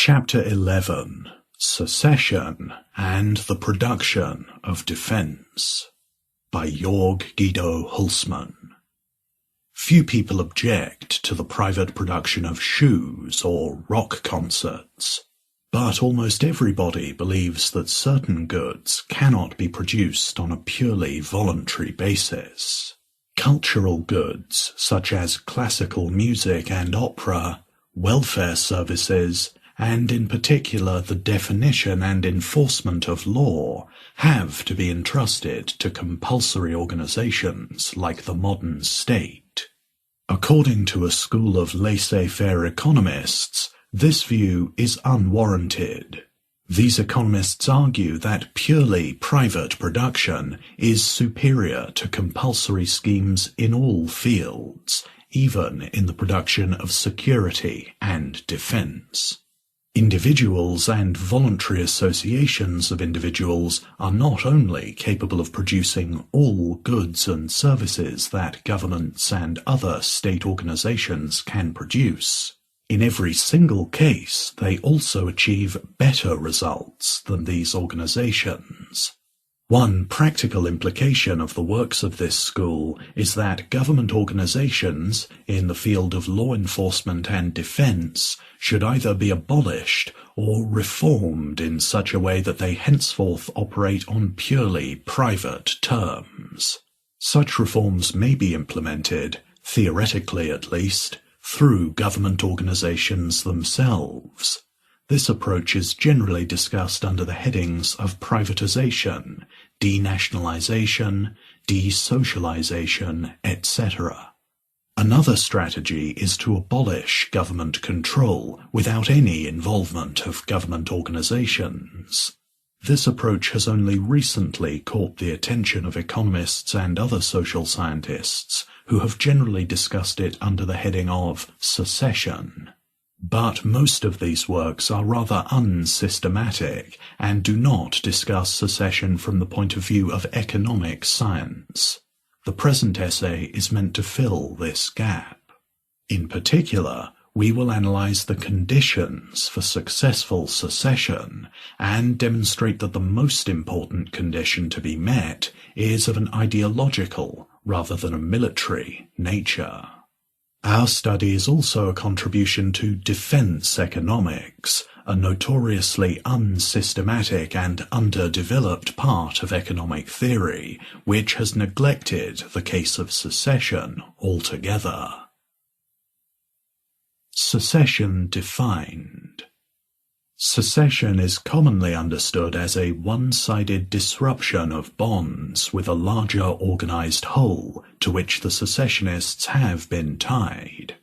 Chapter 11. Secession and the Production of Defense, by Jörg Guido Hülsmann. Few people object to the private production of shoes or rock concerts, but almost everybody believes that certain goods cannot be produced on a purely voluntary basis. Cultural goods, such as classical music and opera, welfare services, and in particular the definition and enforcement of law, have to be entrusted to compulsory organizations like the modern state. According to a school of laissez-faire economists, this view is unwarranted. These economists argue that purely private production is superior to compulsory schemes in all fields, even in the production of security and defense. Individuals and voluntary associations of individuals are not only capable of producing all goods and services that governments and other state organizations can produce. In every single case, they also achieve better results than these organizations. One practical implication of the works of this school is that government organizations in the field of law enforcement and defense should either be abolished or reformed in such a way that they henceforth operate on purely private terms. Such reforms may be implemented, theoretically at least, through government organizations themselves. This approach is generally discussed under the headings of privatization, denationalization, desocialization, etc. Another strategy is to abolish government control without any involvement of government organizations. This approach has only recently caught the attention of economists and other social scientists, who have generally discussed it under the heading of secession. But most of these works are rather unsystematic and do not discuss secession from the point of view of economic science. The present essay is meant to fill this gap. In particular, we will analyze the conditions for successful secession and demonstrate that the most important condition to be met is of an ideological rather than a military nature. Our study is also a contribution to defense economics, a notoriously unsystematic and underdeveloped part of economic theory, which has neglected the case of secession altogether. Secession defined. Secession is commonly understood as a one-sided disruption of bonds with a larger organized whole to which the secessionists have been tied.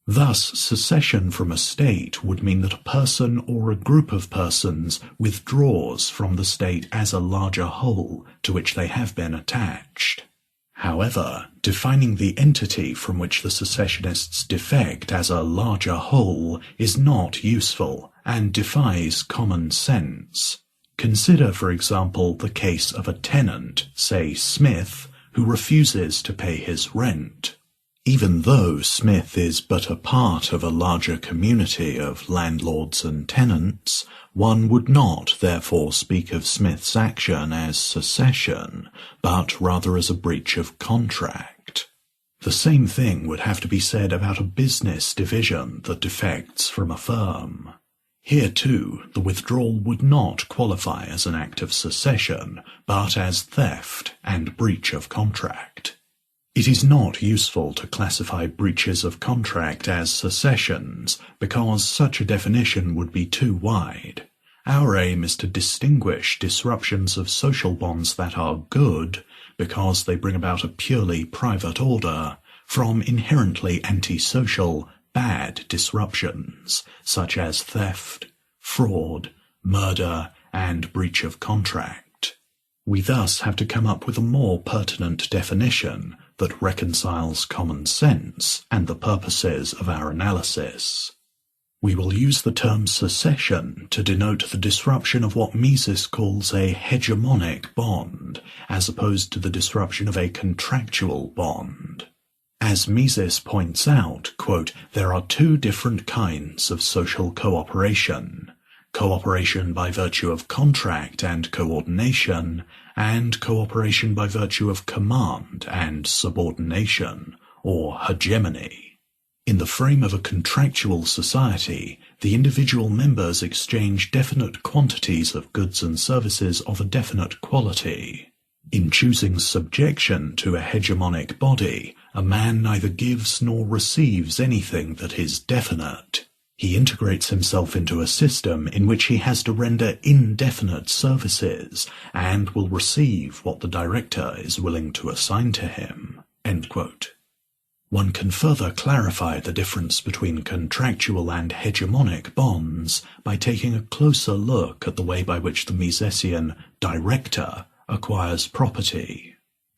Thus, secession from a state would mean that a person or a group of persons withdraws from the state as a larger whole to which they have been attached. However, defining the entity from which the secessionists defect as a larger whole is not useful and defies common sense. Consider, for example, the case of a tenant, say Smith, who refuses to pay his rent. Even though Smith is but a part of a larger community of landlords and tenants, one would not therefore speak of Smith's action as secession, but rather as a breach of contract. The same thing would have to be said about a business division that defects from a firm. Here too, the withdrawal would not qualify as an act of secession, but as theft and breach of contract. It is not useful to classify breaches of contract as secessions, because such a definition would be too wide. Our aim is to distinguish disruptions of social bonds that are good, because they bring about a purely private order, from inherently antisocial, bad disruptions, such as theft, fraud, murder, and breach of contract. We thus have to come up with a more pertinent definition that reconciles common sense and the purposes of our analysis. We will use the term secession to denote the disruption of what Mises calls a hegemonic bond, as opposed to the disruption of a contractual bond. As Mises points out, quote, there are two different kinds of social cooperation: cooperation by virtue of contract and coordination, and cooperation by virtue of command and subordination, or hegemony. In the frame of a contractual society, the individual members exchange definite quantities of goods and services of a definite quality. In choosing subjection to a hegemonic body, a man neither gives nor receives anything that is definite. He integrates himself into a system in which he has to render indefinite services, and will receive what the director is willing to assign to him. End quote. One can further clarify the difference between contractual and hegemonic bonds by taking a closer look at the way by which the Misesian director acquires property.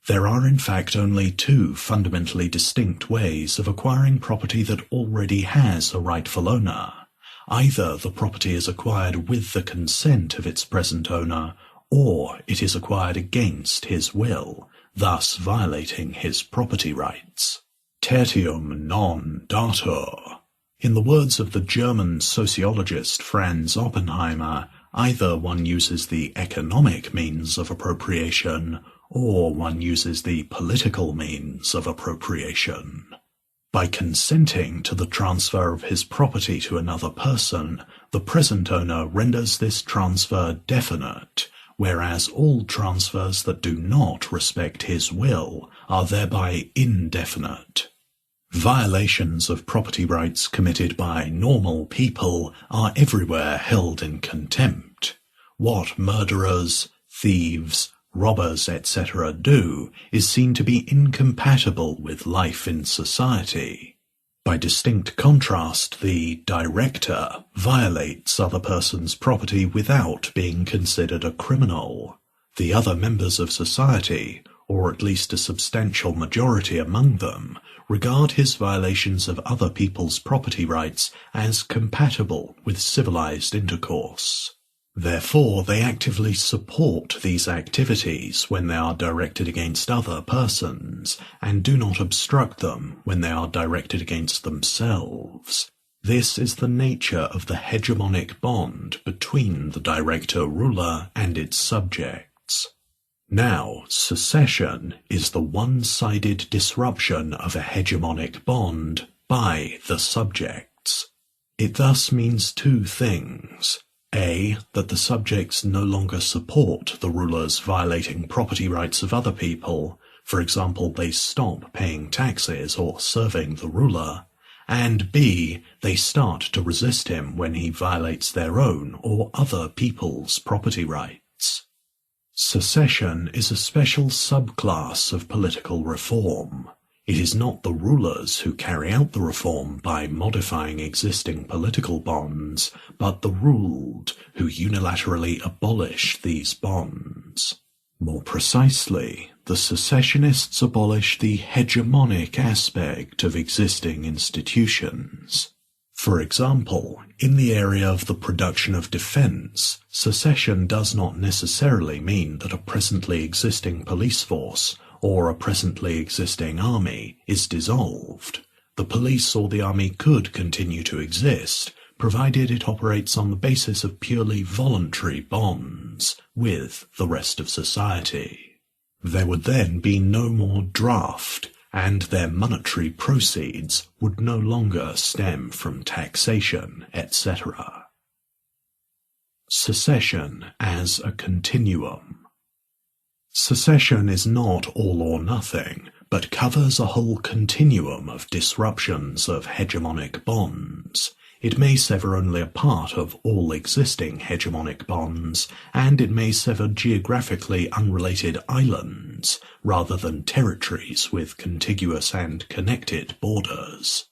There are in fact only two fundamentally distinct ways of acquiring property that already has a rightful owner. Either the property is acquired with the consent of its present owner, or it is acquired against his will, thus violating his property rights. Tertium non datur. In the words of the German sociologist Franz Oppenheimer, either one uses the economic means of appropriation, or one uses the political means of appropriation. By consenting to the transfer of his property to another person, the present owner renders this transfer definite, whereas all transfers that do not respect his will are thereby indefinite. Violations of property rights committed by normal people are everywhere held in contempt. What murderers, thieves, robbers, etc. do is seen to be incompatible with life in society. By distinct contrast, the director violates other persons' property without being considered a criminal. The other members of society, or at least a substantial majority among them, regard his violations of other people's property rights as compatible with civilized intercourse. Therefore, they actively support these activities when they are directed against other persons, and do not obstruct them when they are directed against themselves. This is the nature of the hegemonic bond between the director-ruler and its subjects. Now, secession is the one-sided disruption of a hegemonic bond by the subjects. It thus means two things. A, that the subjects no longer support the rulers violating property rights of other people, for example, they stop paying taxes or serving the ruler, and B, they start to resist him when he violates their own or other people's property rights. Secession is a special subclass of political reform. It is not the rulers who carry out the reform by modifying existing political bonds, but the ruled who unilaterally abolish these bonds. More precisely, the secessionists abolish the hegemonic aspect of existing institutions. For example, in the area of the production of defense, secession does not necessarily mean that a presently existing police force or a presently existing army is dissolved. The police or the army could continue to exist, provided it operates on the basis of purely voluntary bonds with the rest of society. There would then be no more draft, and their monetary proceeds would no longer stem from taxation, etc. Secession as a continuum. Secession is not all or nothing, but covers a whole continuum of disruptions of hegemonic bonds. It may sever only a part of all existing hegemonic bonds, and it may sever geographically unrelated islands, rather than territories with contiguous and connected borders.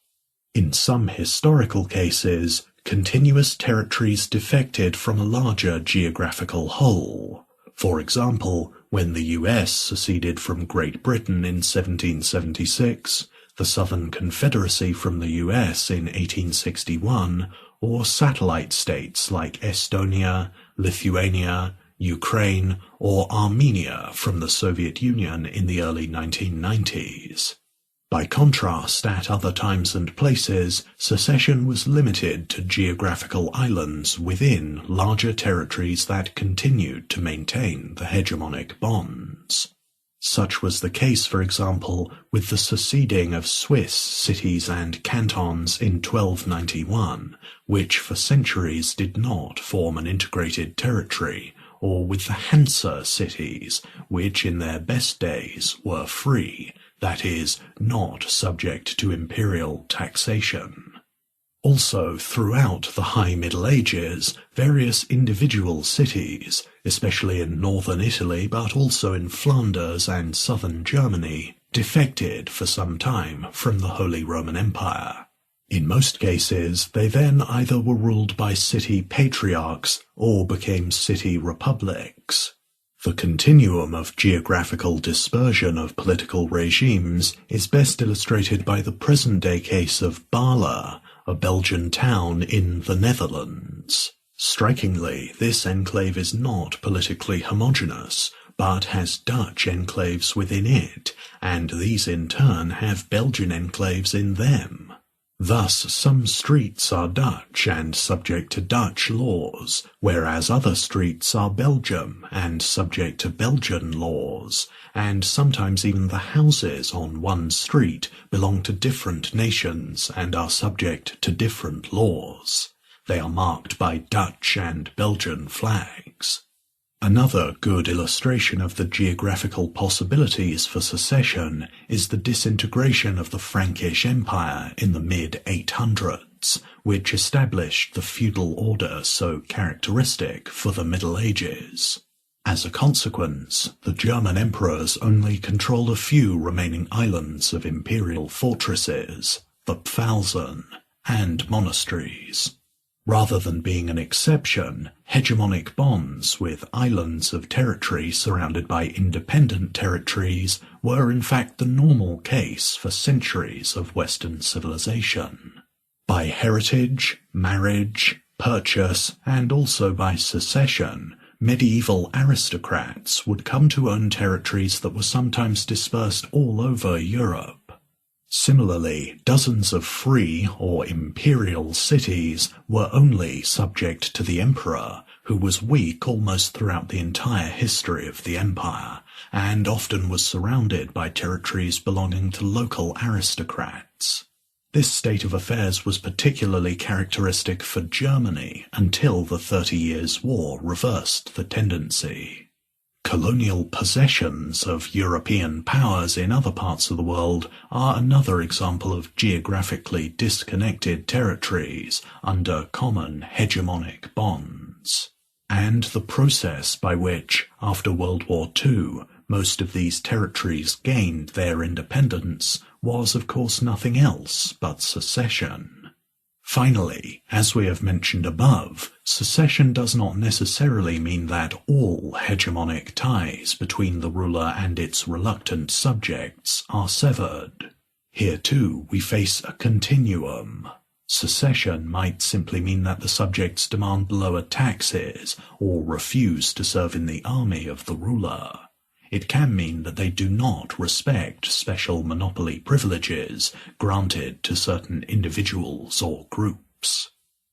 In some historical cases, continuous territories defected from a larger geographical whole. For example, when the US seceded from Great Britain in 1776, the Southern Confederacy from the US in 1861, or satellite states like Estonia, Lithuania, Ukraine, or Armenia from the Soviet Union in the early 1990s. By contrast, at other times and places, secession was limited to geographical islands within larger territories that continued to maintain the hegemonic bonds. Such was the case, for example, with the seceding of Swiss cities and cantons in 1291, which for centuries did not form an integrated territory, or with the Hansa cities, which in their best days were free, that is, not subject to imperial taxation. Also, throughout the High Middle Ages, various individual cities, especially in northern Italy but also in Flanders and southern Germany, defected for some time from the Holy Roman Empire. In most cases, they then either were ruled by city patriarchs or became city republics. The continuum of geographical dispersion of political regimes is best illustrated by the present-day case of Bala, a Belgian town in the Netherlands. Strikingly, this enclave is not politically homogeneous, but has Dutch enclaves within it, and these in turn have Belgian enclaves in them. Thus, some streets are Dutch and subject to Dutch laws, whereas other streets are Belgium and subject to Belgian laws, and sometimes even the houses on one street belong to different nations and are subject to different laws. They are marked by Dutch and Belgian flags. Another good illustration of the geographical possibilities for secession is the disintegration of the Frankish Empire in the mid-800s, which established the feudal order so characteristic for the Middle Ages. As a consequence, the German emperors only controlled a few remaining islands of imperial fortresses, the Pfalzen, and monasteries. Rather than being an exception, hegemonic bonds with islands of territory surrounded by independent territories were in fact the normal case for centuries of Western civilization. By heritage, marriage, purchase, and also by secession, medieval aristocrats would come to own territories that were sometimes dispersed all over Europe. Similarly, dozens of free or imperial cities were only subject to the emperor, who was weak almost throughout the entire history of the empire, and often was surrounded by territories belonging to local aristocrats. This state of affairs was particularly characteristic for Germany until the 30 Years' War reversed the tendency. Colonial possessions of European powers in other parts of the world are another example of geographically disconnected territories under common hegemonic bonds. And the process by which, after World War II, most of these territories gained their independence was, of course, nothing else but secession. Finally, as we have mentioned above, secession does not necessarily mean that all hegemonic ties between the ruler and its reluctant subjects are severed. Here too we face a continuum. Secession might simply mean that the subjects demand lower taxes or refuse to serve in the army of the ruler. It can mean that they do not respect special monopoly privileges granted to certain individuals or groups.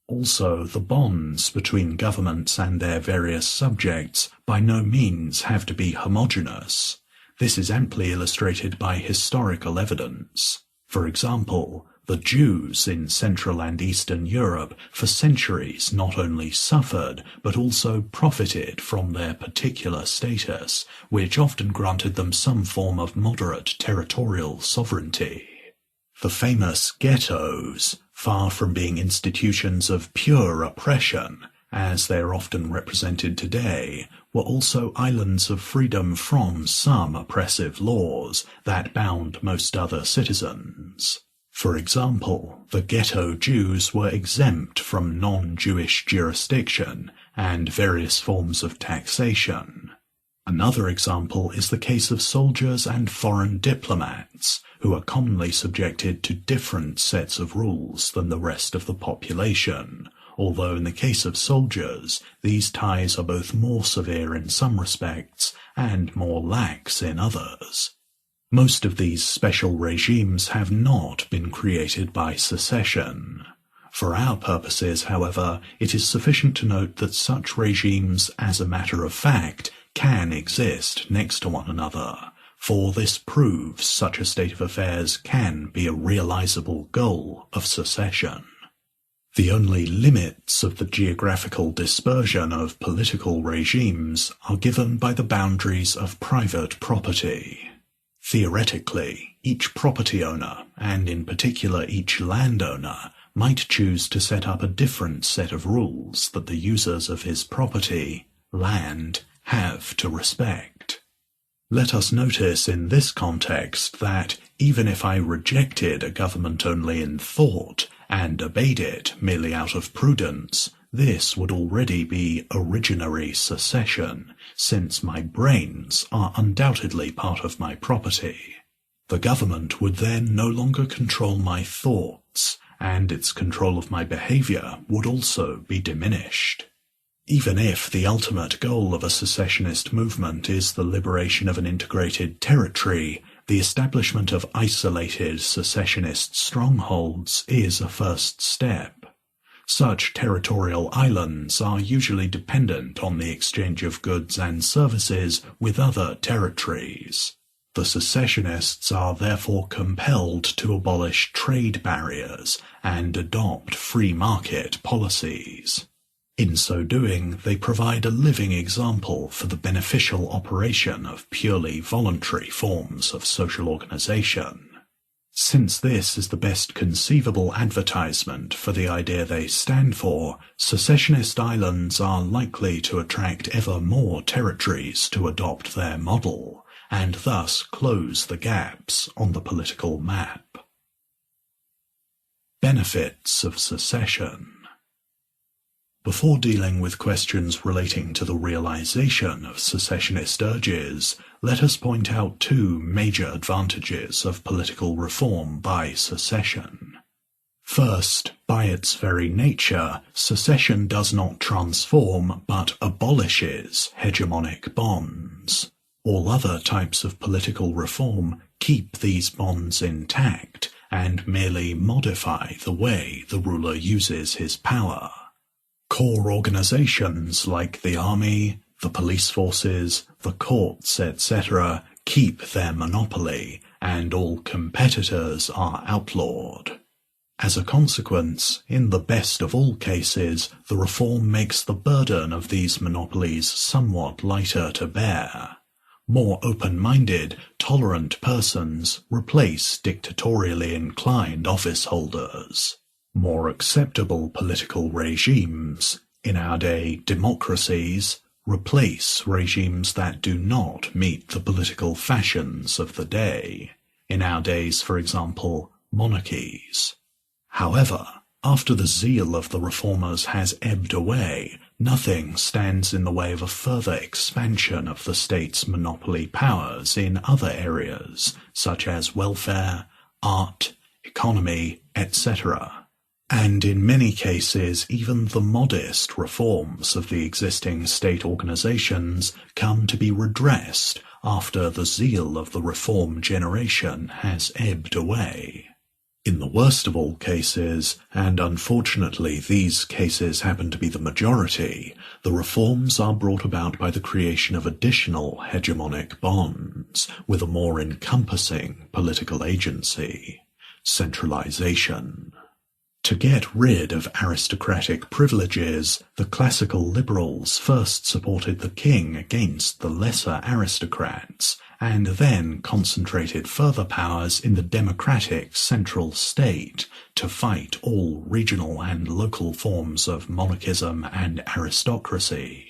Also, the bonds between governments and their various subjects by no means have to be homogeneous. This is amply illustrated by historical evidence. For example, the Jews in Central and Eastern Europe for centuries not only suffered but also profited from their particular status, which often granted them some form of moderate territorial sovereignty. The famous ghettos, far from being institutions of pure oppression, as they are often represented today, were also islands of freedom from some oppressive laws that bound most other citizens. For example, the ghetto Jews were exempt from non-Jewish jurisdiction and various forms of taxation. Another example is the case of soldiers and foreign diplomats, who are commonly subjected to different sets of rules than the rest of the population, although in the case of soldiers, these ties are both more severe in some respects and more lax in others. Most of these special regimes have not been created by secession. For our purposes, however, it is sufficient to note that such regimes, as a matter of fact, can exist next to one another, for this proves such a state of affairs can be a realizable goal of secession. The only limits of the geographical dispersion of political regimes are given by the boundaries of private property. Theoretically, each property owner, and in particular each landowner, might choose to set up a different set of rules that the users of his property, land, have to respect. Let us notice in this context that even if I rejected a government only in thought and obeyed it merely out of prudence, this would already be originary secession, since my brains are undoubtedly part of my property. The government would then no longer control my thoughts, and its control of my behavior would also be diminished. Even if the ultimate goal of a secessionist movement is the liberation of an integrated territory, the establishment of isolated secessionist strongholds is a first step. Such territorial islands are usually dependent on the exchange of goods and services with other territories. The secessionists are therefore compelled to abolish trade barriers and adopt free market policies. In so doing, they provide a living example for the beneficial operation of purely voluntary forms of social organization. Since this is the best conceivable advertisement for the idea they stand for, secessionist islands are likely to attract ever more territories to adopt their model, and thus close the gaps on the political map. Benefits of secession. Before dealing with questions relating to the realization of secessionist urges, let us point out two major advantages of political reform by secession. First, by its very nature, secession does not transform but abolishes hegemonic bonds. All other types of political reform keep these bonds intact and merely modify the way the ruler uses his power. Core organizations like the army, the police forces, the courts, etc. keep their monopoly, and all competitors are outlawed. As a consequence, in the best of all cases, the reform makes the burden of these monopolies somewhat lighter to bear. More open-minded, tolerant persons replace dictatorially inclined office holders. More acceptable political regimes, in our day democracies, replace regimes that do not meet the political fashions of the day, in our days, for example, monarchies. However, after the zeal of the reformers has ebbed away, nothing stands in the way of a further expansion of the state's monopoly powers in other areas, such as welfare, art, economy, etc. And in many cases, even the modest reforms of the existing state organizations come to be redressed after the zeal of the reform generation has ebbed away. In the worst of all cases, and unfortunately these cases happen to be the majority, the reforms are brought about by the creation of additional hegemonic bonds with a more encompassing political agency, centralization. To get rid of aristocratic privileges, the classical liberals first supported the king against the lesser aristocrats, and then concentrated further powers in the democratic central state to fight all regional and local forms of monarchism and aristocracy.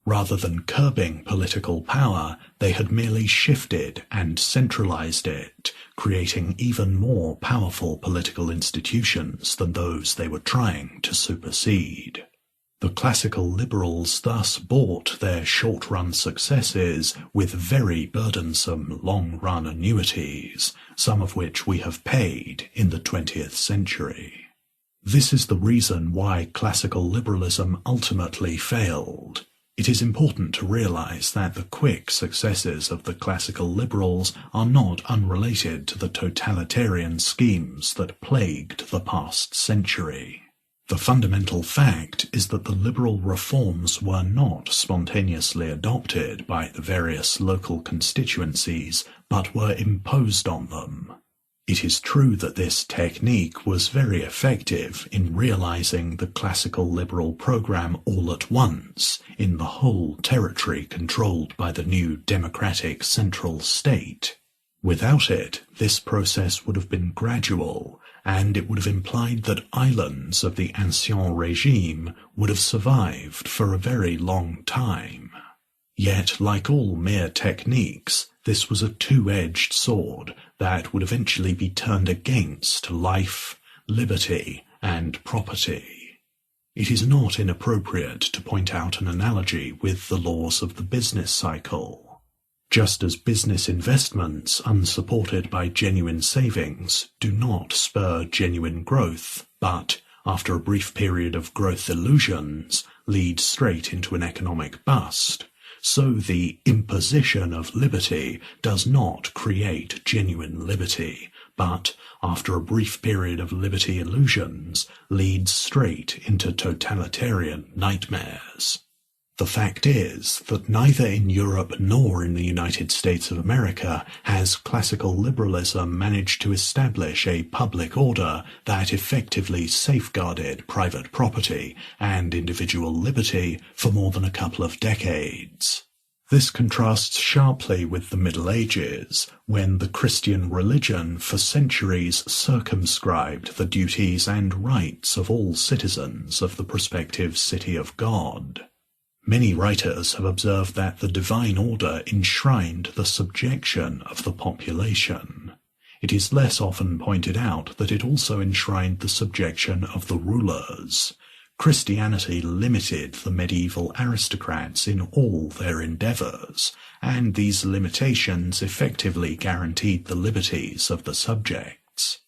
Rather than curbing political power, they had merely shifted and centralized it, creating even more powerful political institutions than those they were trying to supersede. The classical liberals thus bought their short-run successes with very burdensome long-run annuities, some of which we have paid in the 20th century. This is the reason why classical liberalism ultimately failed. It is important to realize that the quick successes of the classical liberals are not unrelated to the totalitarian schemes that plagued the past century. The fundamental fact is that the liberal reforms were not spontaneously adopted by the various local constituencies, but were imposed on them. It is true that this technique was very effective in realizing the classical liberal program all at once in the whole territory controlled by the new democratic central state. Without it, this process would have been gradual, and it would have implied that islands of the ancien regime would have survived for a very long time. Yet, like all mere techniques, this was a two-edged sword that would eventually be turned against life, liberty, and property. It is not inappropriate to point out an analogy with the laws of the business cycle. Just as business investments unsupported by genuine savings do not spur genuine growth, but, after a brief period of growth illusions, lead straight into an economic bust, so the imposition of liberty does not create genuine liberty, but, after a brief period of liberty illusions, leads straight into totalitarian nightmares. The fact is that neither in Europe nor in the United States of America has classical liberalism managed to establish a public order that effectively safeguarded private property and individual liberty for more than a couple of decades. This contrasts sharply with the Middle Ages, when the Christian religion for centuries circumscribed the duties and rights of all citizens of the prospective city of God. Many writers have observed that the divine order enshrined the subjection of the population. It is less often pointed out that it also enshrined the subjection of the rulers. Christianity limited the medieval aristocrats in all their endeavours, and these limitations effectively guaranteed the liberties of the subjects.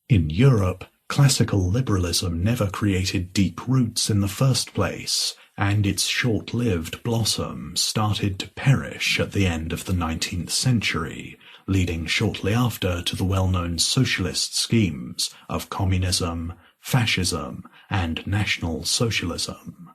In Europe, classical liberalism never created deep roots in the first place, and its short-lived blossom started to perish at the end of the 19th century, leading shortly after to the well-known socialist schemes of communism, fascism, and National Socialism.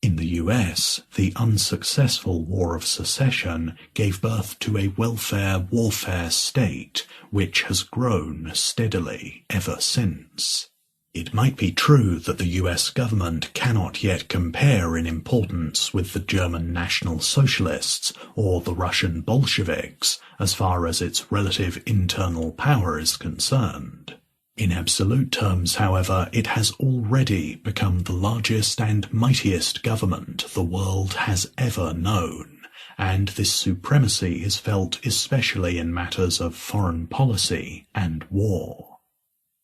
In the US, the unsuccessful War of Secession gave birth to a welfare-warfare state, which has grown steadily ever since. It might be true that the US government cannot yet compare in importance with the German National Socialists or the Russian Bolsheviks as far as its relative internal power is concerned. In absolute terms, however, it has already become the largest and mightiest government the world has ever known, and this supremacy is felt especially in matters of foreign policy and war.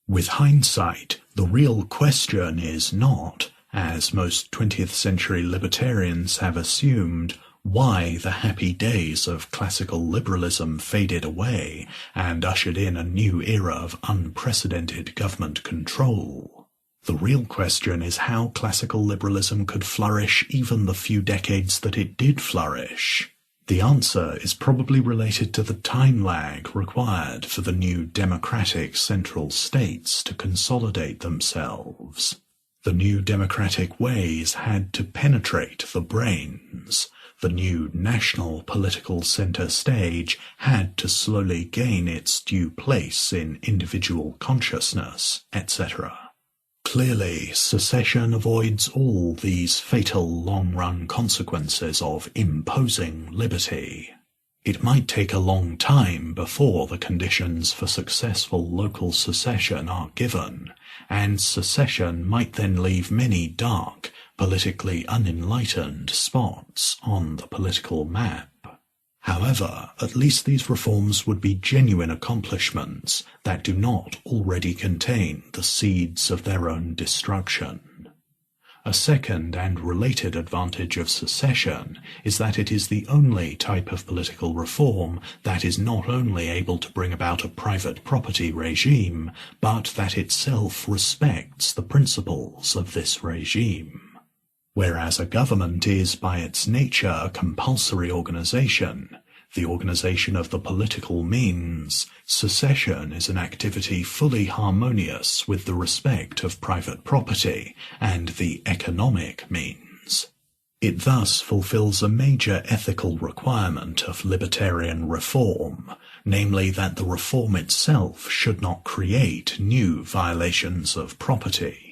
With hindsight, the real question is not, as most 20th century libertarians have assumed, why the happy days of classical liberalism faded away and ushered in a new era of unprecedented government control. The real question is how classical liberalism could flourish even the few decades that it did flourish. The answer is probably related to the time lag required for the new democratic central states to consolidate themselves. The new democratic ways had to penetrate the brains. The new national political center stage had to slowly gain its due place in individual consciousness, etc. Clearly, secession avoids all these fatal long-run consequences of imposing liberty. It might take a long time before the conditions for successful local secession are given, and secession might then leave many dark, politically unenlightened spots on the political map. However, at least these reforms would be genuine accomplishments that do not already contain the seeds of their own destruction. A second and related advantage of secession is that it is the only type of political reform that is not only able to bring about a private property regime, but that itself respects the principles of this regime. Whereas a government is by its nature a compulsory organization, the organization of the political means, secession is an activity fully harmonious with the respect of private property and the economic means. It thus fulfills a major ethical requirement of libertarian reform, namely that the reform itself should not create new violations of property.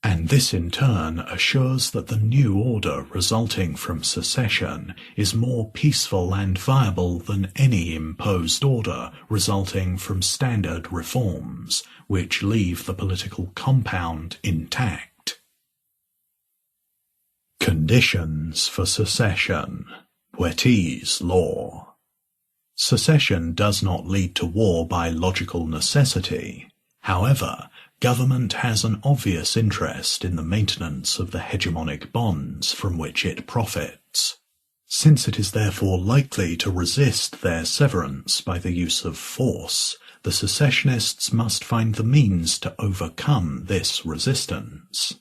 And this in turn assures that the new order resulting from secession is more peaceful and viable than any imposed order resulting from standard reforms, which leave the political compound intact. Conditions for secession. Poetese law. Secession does not lead to war by logical necessity. However, government has an obvious interest in the maintenance of the hegemonic bonds from which it profits. Since it is therefore likely to resist their severance by the use of force, the secessionists must find the means to overcome this resistance.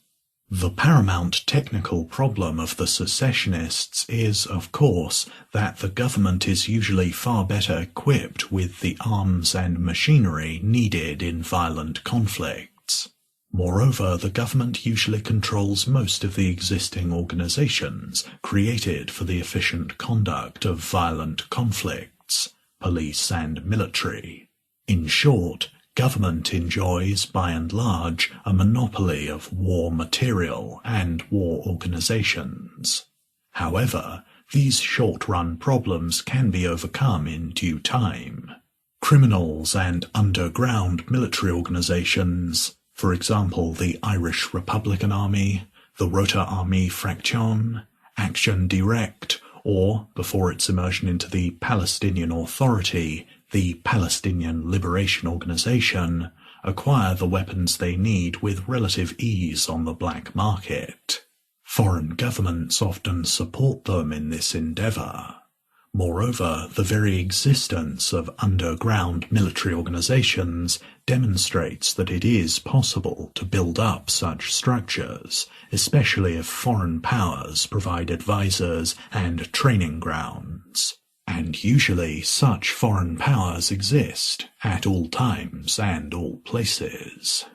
The paramount technical problem of the secessionists is, of course, that the government is usually far better equipped with the arms and machinery needed in violent conflicts. Moreover, the government usually controls most of the existing organizations created for the efficient conduct of violent conflicts, police and military. In short, government enjoys, by and large, a monopoly of war material and war organizations. However, these short-run problems can be overcome in due time. Criminals and underground military organizations, for example the Irish Republican Army, the Rota Armee Fraction, Action Direct, or, before its immersion into the Palestinian Authority, the Palestinian Liberation Organization, acquire the weapons they need with relative ease on the black market. Foreign governments often support them in this endeavor. Moreover, the very existence of underground military organizations demonstrates that it is possible to build up such structures, especially if foreign powers provide advisors and training grounds. And usually such foreign powers exist at all times and all places.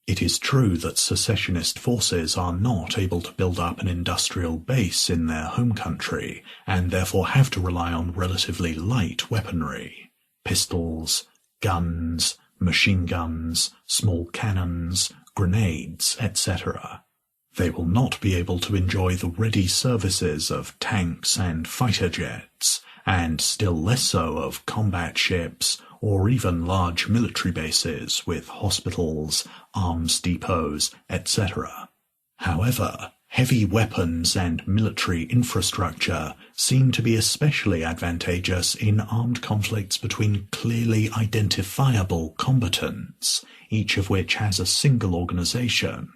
It is true that secessionist forces are not able to build up an industrial base in their home country, and therefore have to rely on relatively light weaponry, pistols, guns, machine guns, small cannons, grenades, etc. They will not be able to enjoy the ready services of tanks and fighter jets, and still less so of combat ships or even large military bases with hospitals, arms depots, etc. However, heavy weapons and military infrastructure seem to be especially advantageous in armed conflicts between clearly identifiable combatants, each of which has a single organization,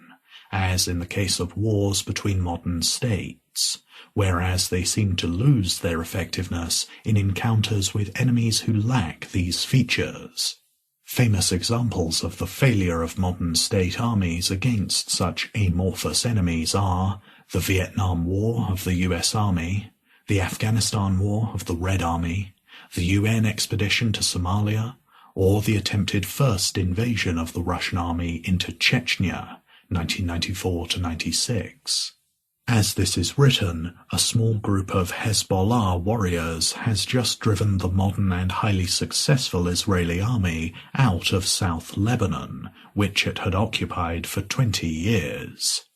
as in the case of wars between modern states, whereas they seem to lose their effectiveness in encounters with enemies who lack these features. Famous examples of the failure of modern state armies against such amorphous enemies are the Vietnam War of the US Army, the Afghanistan War of the Red Army, the UN expedition to Somalia, or the attempted first invasion of the Russian army into Chechnya, 1994-96. As this is written, a small group of Hezbollah warriors has just driven the modern and highly successful Israeli army out of South Lebanon, which it had occupied for 20 years.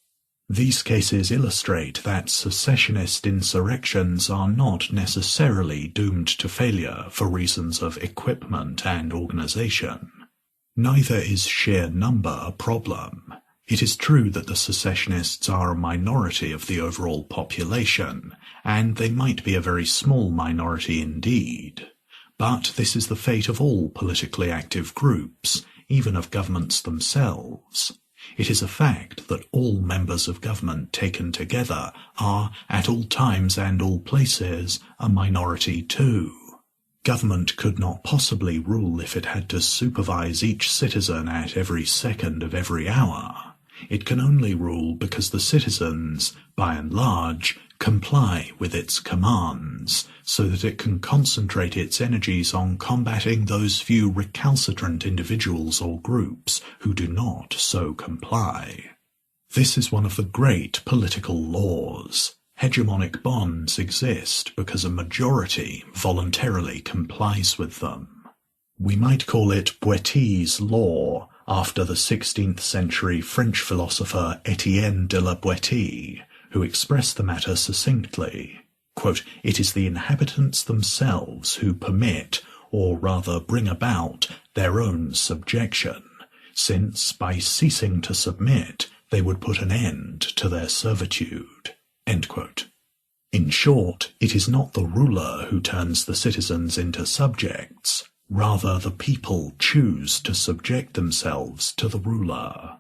These cases illustrate that secessionist insurrections are not necessarily doomed to failure for reasons of equipment and organization. Neither is sheer number a problem. It is true that the secessionists are a minority of the overall population, and they might be a very small minority indeed. But this is the fate of all politically active groups, even of governments themselves. It is a fact that all members of government taken together are, at all times and all places, a minority too. Government could not possibly rule if it had to supervise each citizen at every second of every hour. It can only rule because the citizens, by and large, comply with its commands, so that it can concentrate its energies on combating those few recalcitrant individuals or groups who do not so comply. This is one of the great political laws. Hegemonic bonds exist because a majority voluntarily complies with them. We might call it Boethi's law, after the 16th century French philosopher Étienne de la Boétie, who expressed the matter succinctly. Quote, "It is the inhabitants themselves who permit, or rather bring about, their own subjection, since by ceasing to submit they would put an end to their servitude." End quote. In short, it is not the ruler who turns the citizens into subjects. Rather, the people choose to subject themselves to the ruler.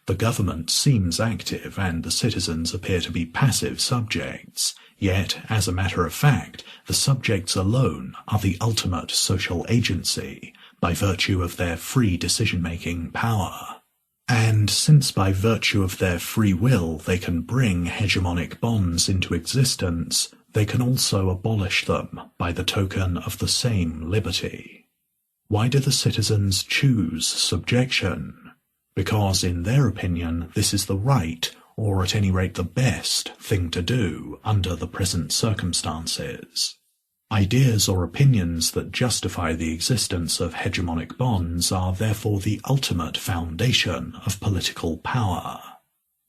The government seems active and the citizens appear to be passive subjects, yet, as a matter of fact, the subjects alone are the ultimate social agency, by virtue of their free decision-making power. And since by virtue of their free will they can bring hegemonic bonds into existence, they can also abolish them by the token of the same liberty. Why do the citizens choose subjection? Because, in their opinion, this is the right, or at any rate the best, thing to do under the present circumstances. Ideas or opinions that justify the existence of hegemonic bonds are therefore the ultimate foundation of political power.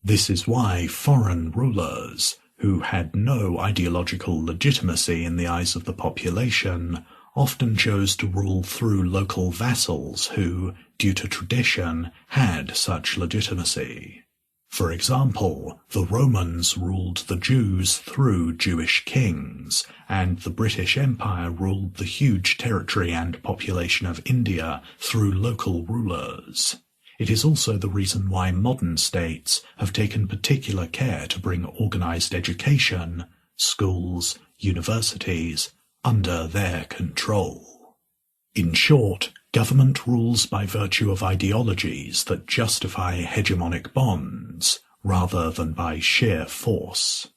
This is why foreign rulers, who had no ideological legitimacy in the eyes of the population, often chose to rule through local vassals who, due to tradition, had such legitimacy. For example, the Romans ruled the Jews through Jewish kings, and the British Empire ruled the huge territory and population of India through local rulers. It is also the reason why modern states have taken particular care to bring organized education, schools, universities, under their control. In short, government rules by virtue of ideologies that justify hegemonic bonds, rather than by sheer force.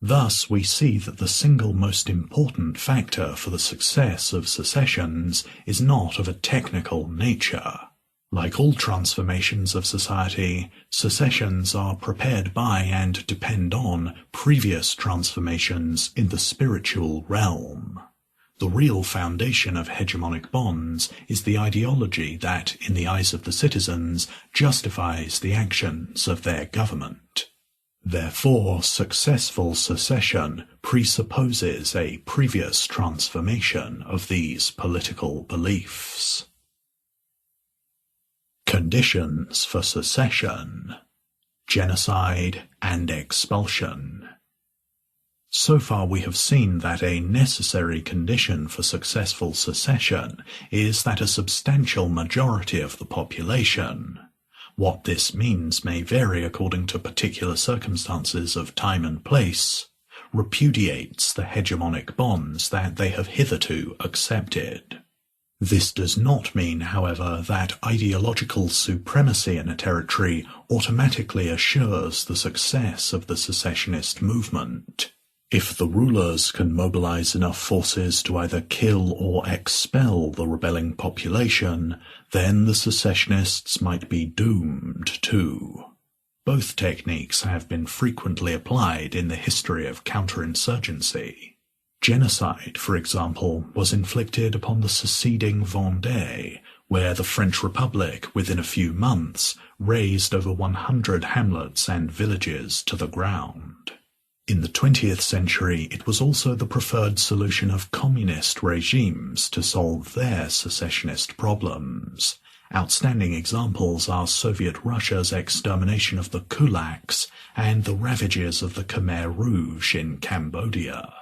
Thus we see that the single most important factor for the success of secessions is not of a technical nature. Like all transformations of society, secessions are prepared by and depend on previous transformations in the spiritual realm. The real foundation of hegemonic bonds is the ideology that, in the eyes of the citizens, justifies the actions of their government. Therefore, successful secession presupposes a previous transformation of these political beliefs. Conditions for secession: genocide and expulsion. So far we have seen that a necessary condition for successful secession is that a substantial majority of the population. What this means may vary according to particular circumstances of time and place, repudiates the hegemonic bonds that they have hitherto accepted. This does not mean, however, that ideological supremacy in a territory automatically assures the success of the secessionist movement. If the rulers can mobilize enough forces to either kill or expel the rebelling population, then the secessionists might be doomed too. Both techniques have been frequently applied in the history of counterinsurgency. Genocide, for example, was inflicted upon the seceding Vendée, where the French Republic, within a few months, razed over 100 hamlets and villages to the ground. In the 20th century, it was also the preferred solution of communist regimes to solve their secessionist problems. Outstanding examples are Soviet Russia's extermination of the kulaks and the ravages of the Khmer Rouge in Cambodia.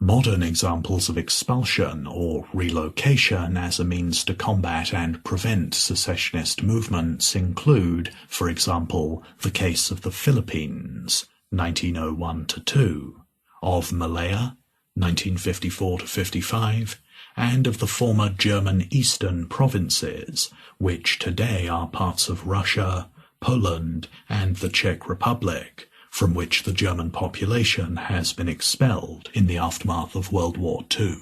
Modern examples of expulsion or relocation as a means to combat and prevent secessionist movements include, for example, the case of the Philippines, 1901-2, of Malaya, 1954-55, and of the former German eastern provinces, which today are parts of Russia, Poland, and the Czech Republic, from which the German population has been expelled in the aftermath of World War II.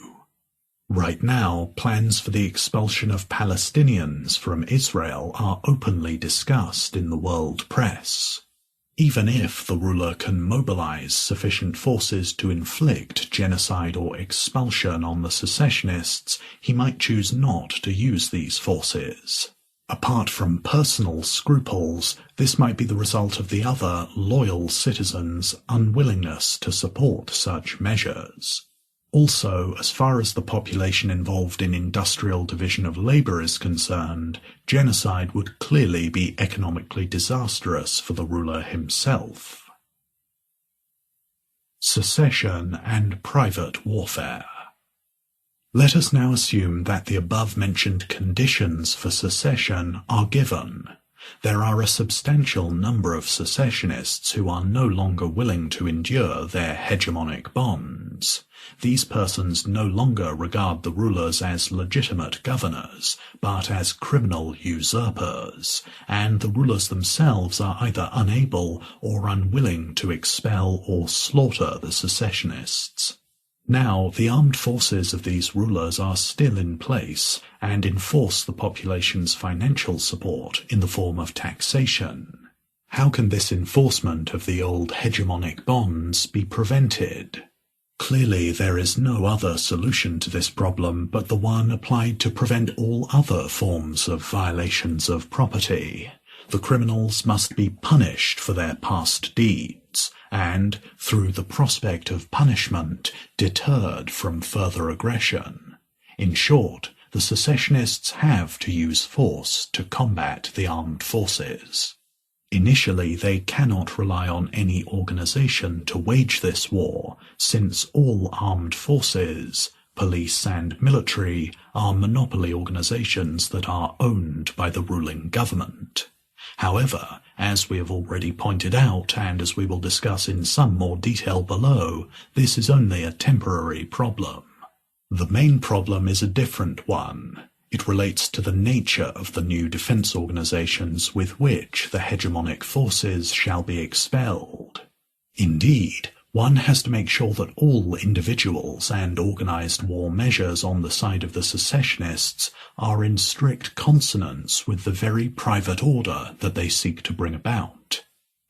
Right now, plans for the expulsion of Palestinians from Israel are openly discussed in the world press. Even if the ruler can mobilize sufficient forces to inflict genocide or expulsion on the secessionists, he might choose not to use these forces. Apart from personal scruples, this might be the result of the other loyal citizens' unwillingness to support such measures. Also, as far as the population involved in industrial division of labour is concerned, genocide would clearly be economically disastrous for the ruler himself. Secession and private warfare. Let us now assume that the above-mentioned conditions for secession are given. There are a substantial number of secessionists who are no longer willing to endure their hegemonic bonds. These persons no longer regard the rulers as legitimate governors, but as criminal usurpers, and the rulers themselves are either unable or unwilling to expel or slaughter the secessionists. Now, the armed forces of these rulers are still in place and enforce the population's financial support in the form of taxation. How can this enforcement of the old hegemonic bonds be prevented? Clearly, there is no other solution to this problem but the one applied to prevent all other forms of violations of property. The criminals must be punished for their past deeds, and, through the prospect of punishment, deterred from further aggression. In short, the secessionists have to use force to combat the armed forces. Initially, they cannot rely on any organization to wage this war, since all armed forces, police and military, are monopoly organizations that are owned by the ruling government. However, as we have already pointed out, and as we will discuss in some more detail below, this is only a temporary problem. The main problem is a different one. It relates to the nature of the new defense organizations with which the hegemonic forces shall be expelled. Indeed, one has to make sure that all individuals and organized war measures on the side of the secessionists are in strict consonance with the very private order that they seek to bring about.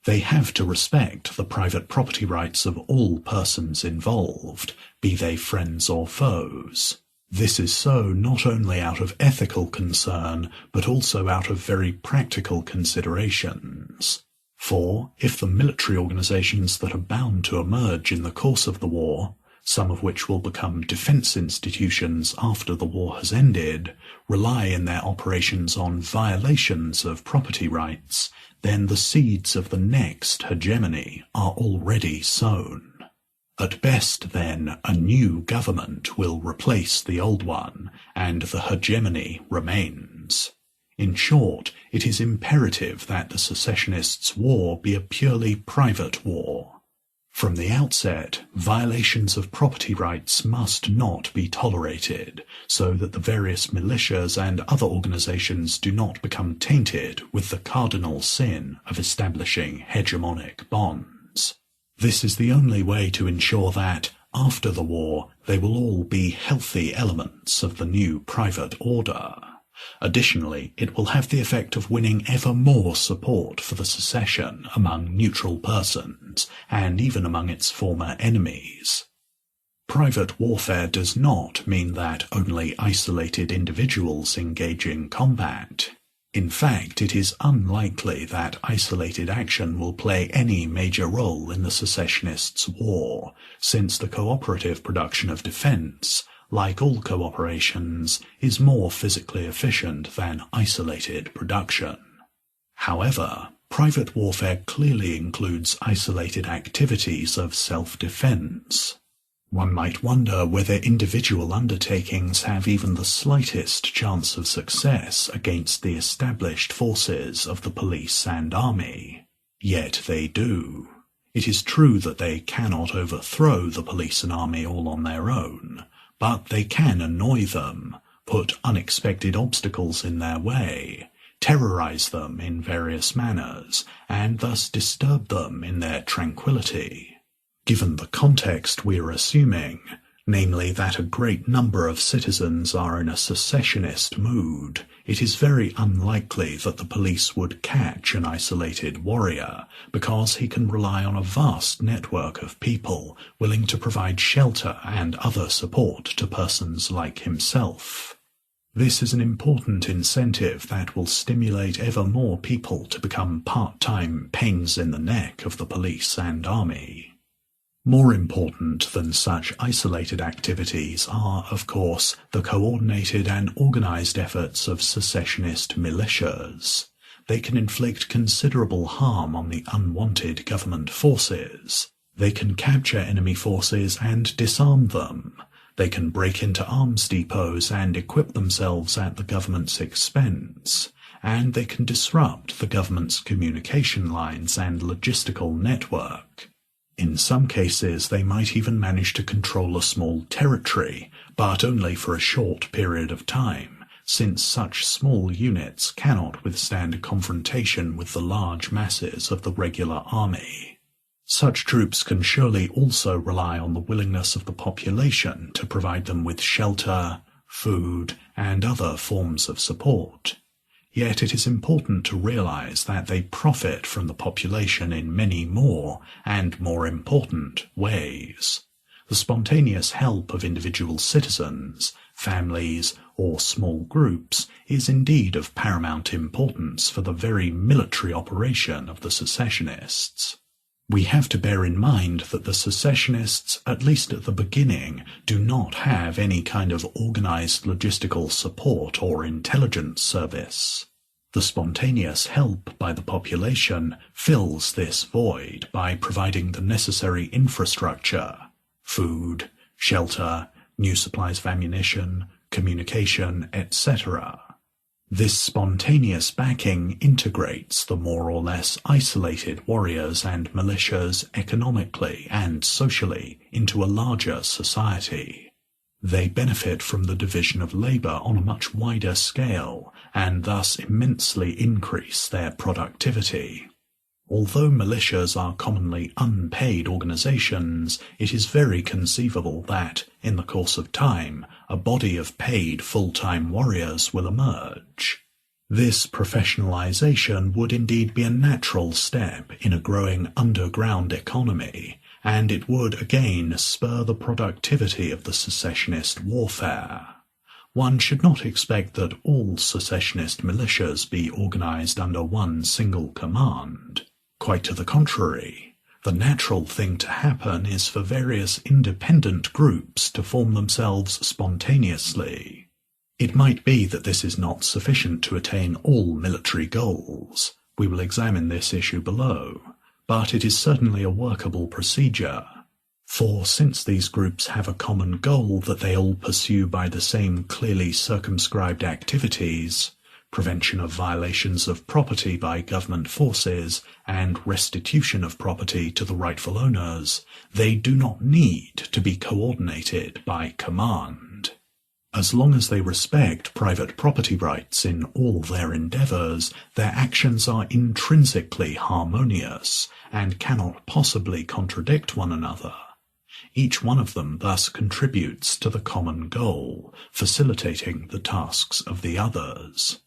They have to respect the private property rights of all persons involved, be they friends or foes. This is so not only out of ethical concern, but also out of very practical considerations. For, if the military organizations that are bound to emerge in the course of the war, some of which will become defense institutions after the war has ended, rely in their operations on violations of property rights, then the seeds of the next hegemony are already sown. At best, then, a new government will replace the old one, and the hegemony remains. In short, it is imperative that the secessionists' war be a purely private war. From the outset, violations of property rights must not be tolerated, so that the various militias and other organizations do not become tainted with the cardinal sin of establishing hegemonic bonds. This is the only way to ensure that, after the war, they will all be healthy elements of the new private order. Additionally, it will have the effect of winning ever more support for the secession among neutral persons, and even among its former enemies. Private warfare does not mean that only isolated individuals engage in combat. In fact, it is unlikely that isolated action will play any major role in the secessionists' war, since the cooperative production of defense, like all cooperations, is more physically efficient than isolated production. However, private warfare clearly includes isolated activities of self-defense. One might wonder whether individual undertakings have even the slightest chance of success against the established forces of the police and army. Yet they do. It is true that they cannot overthrow the police and army all on their own, but they can annoy them, put unexpected obstacles in their way, terrorize them in various manners, and thus disturb them in their tranquility. Given the context we are assuming, namely that a great number of citizens are in a secessionist mood, it is very unlikely that the police would catch an isolated warrior, because he can rely on a vast network of people willing to provide shelter and other support to persons like himself. This is an important incentive that will stimulate ever more people to become part-time pains in the neck of the police and army. More important than such isolated activities are, of course, the coordinated and organized efforts of secessionist militias. They can inflict considerable harm on the unwanted government forces. They can capture enemy forces and disarm them. They can break into arms depots and equip themselves at the government's expense. And they can disrupt the government's communication lines and logistical network. In some cases, they might even manage to control a small territory, but only for a short period of time, since such small units cannot withstand a confrontation with the large masses of the regular army. Such troops can surely also rely on the willingness of the population to provide them with shelter, food, and other forms of support. Yet it is important to realize that they profit from the population in many more and more important ways. The spontaneous help of individual citizens, families, or small groups is indeed of paramount importance for the very military operation of the secessionists. We have to bear in mind that the secessionists, at least at the beginning, do not have any kind of organized logistical support or intelligence service. The spontaneous help by the population fills this void by providing the necessary infrastructure, food, shelter, new supplies of ammunition, communication, etc. This spontaneous backing integrates the more or less isolated warriors and militias economically and socially into a larger society. They benefit from the division of labour on a much wider scale and thus immensely increase their productivity. Although militias are commonly unpaid organisations, it is very conceivable that, in the course of time, a body of paid full-time warriors will emerge. This professionalisation would indeed be a natural step in a growing underground economy, and it would again spur the productivity of the secessionist warfare. One should not expect that all secessionist militias be organised under one single command. Quite to the contrary, the natural thing to happen is for various independent groups to form themselves spontaneously. It might be that this is not sufficient to attain all military goals. We will examine this issue below, but it is certainly a workable procedure. For since these groups have a common goal that they all pursue by the same clearly circumscribed activities, prevention of violations of property by government forces, and restitution of property to the rightful owners, they do not need to be coordinated by command. As long as they respect private property rights in all their endeavours, their actions are intrinsically harmonious and cannot possibly contradict one another. Each one of them thus contributes to the common goal, facilitating the tasks of the others.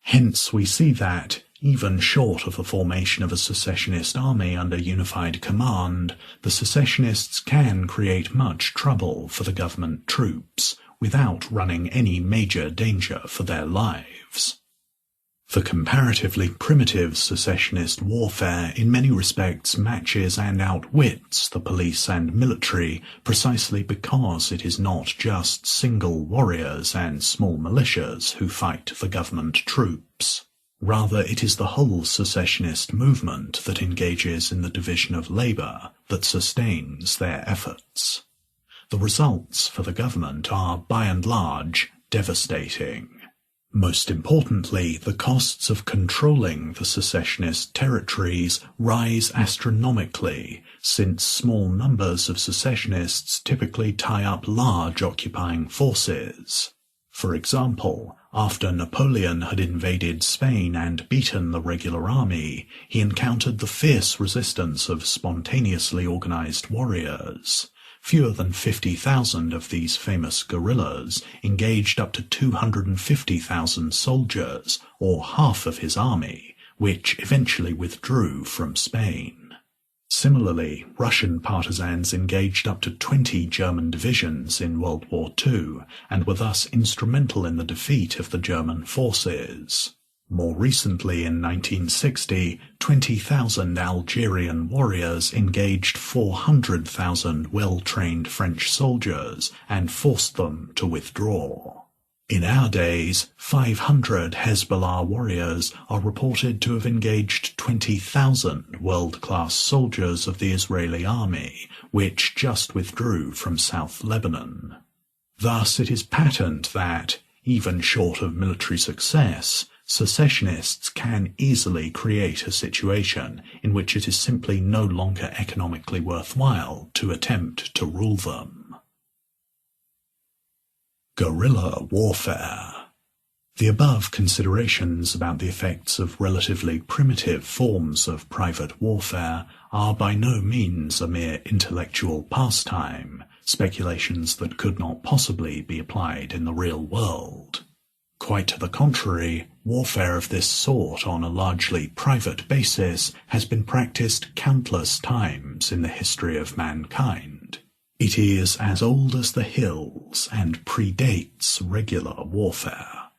Hence we see that, even short of the formation of a secessionist army under unified command, the secessionists can create much trouble for the government troops, without running any major danger for their lives. The comparatively primitive secessionist warfare in many respects matches and outwits the police and military precisely because it is not just single warriors and small militias who fight the government troops. Rather, it is the whole secessionist movement that engages in the division of labour that sustains their efforts. The results for the government are, by and large, devastating. Most importantly, the costs of controlling the secessionist territories rise astronomically, since small numbers of secessionists typically tie up large occupying forces. For example, After Napoleon had invaded Spain and beaten the regular army, he encountered the fierce resistance of spontaneously organized warriors. Fewer than 50,000 of these famous guerrillas engaged up to 250,000 soldiers, or half of his army, which eventually withdrew from Spain. Similarly, Russian partisans engaged up to 20 German divisions in World War II and were thus instrumental in the defeat of the German forces. More recently, in 1960, 20,000 Algerian warriors engaged 400,000 well-trained French soldiers and forced them to withdraw. In our days, 500 Hezbollah warriors are reported to have engaged 20,000 world-class soldiers of the Israeli army, which just withdrew from South Lebanon. Thus it is patent that, even short of military success, secessionists can easily create a situation in which it is simply no longer economically worthwhile to attempt to rule them. Guerrilla warfare. The above considerations about the effects of relatively primitive forms of private warfare are by no means a mere intellectual pastime, speculations that could not possibly be applied in the real world. Quite to the contrary, warfare of this sort on a largely private basis has been practiced countless times in the history of mankind. It is as old as the hills and predates regular warfare.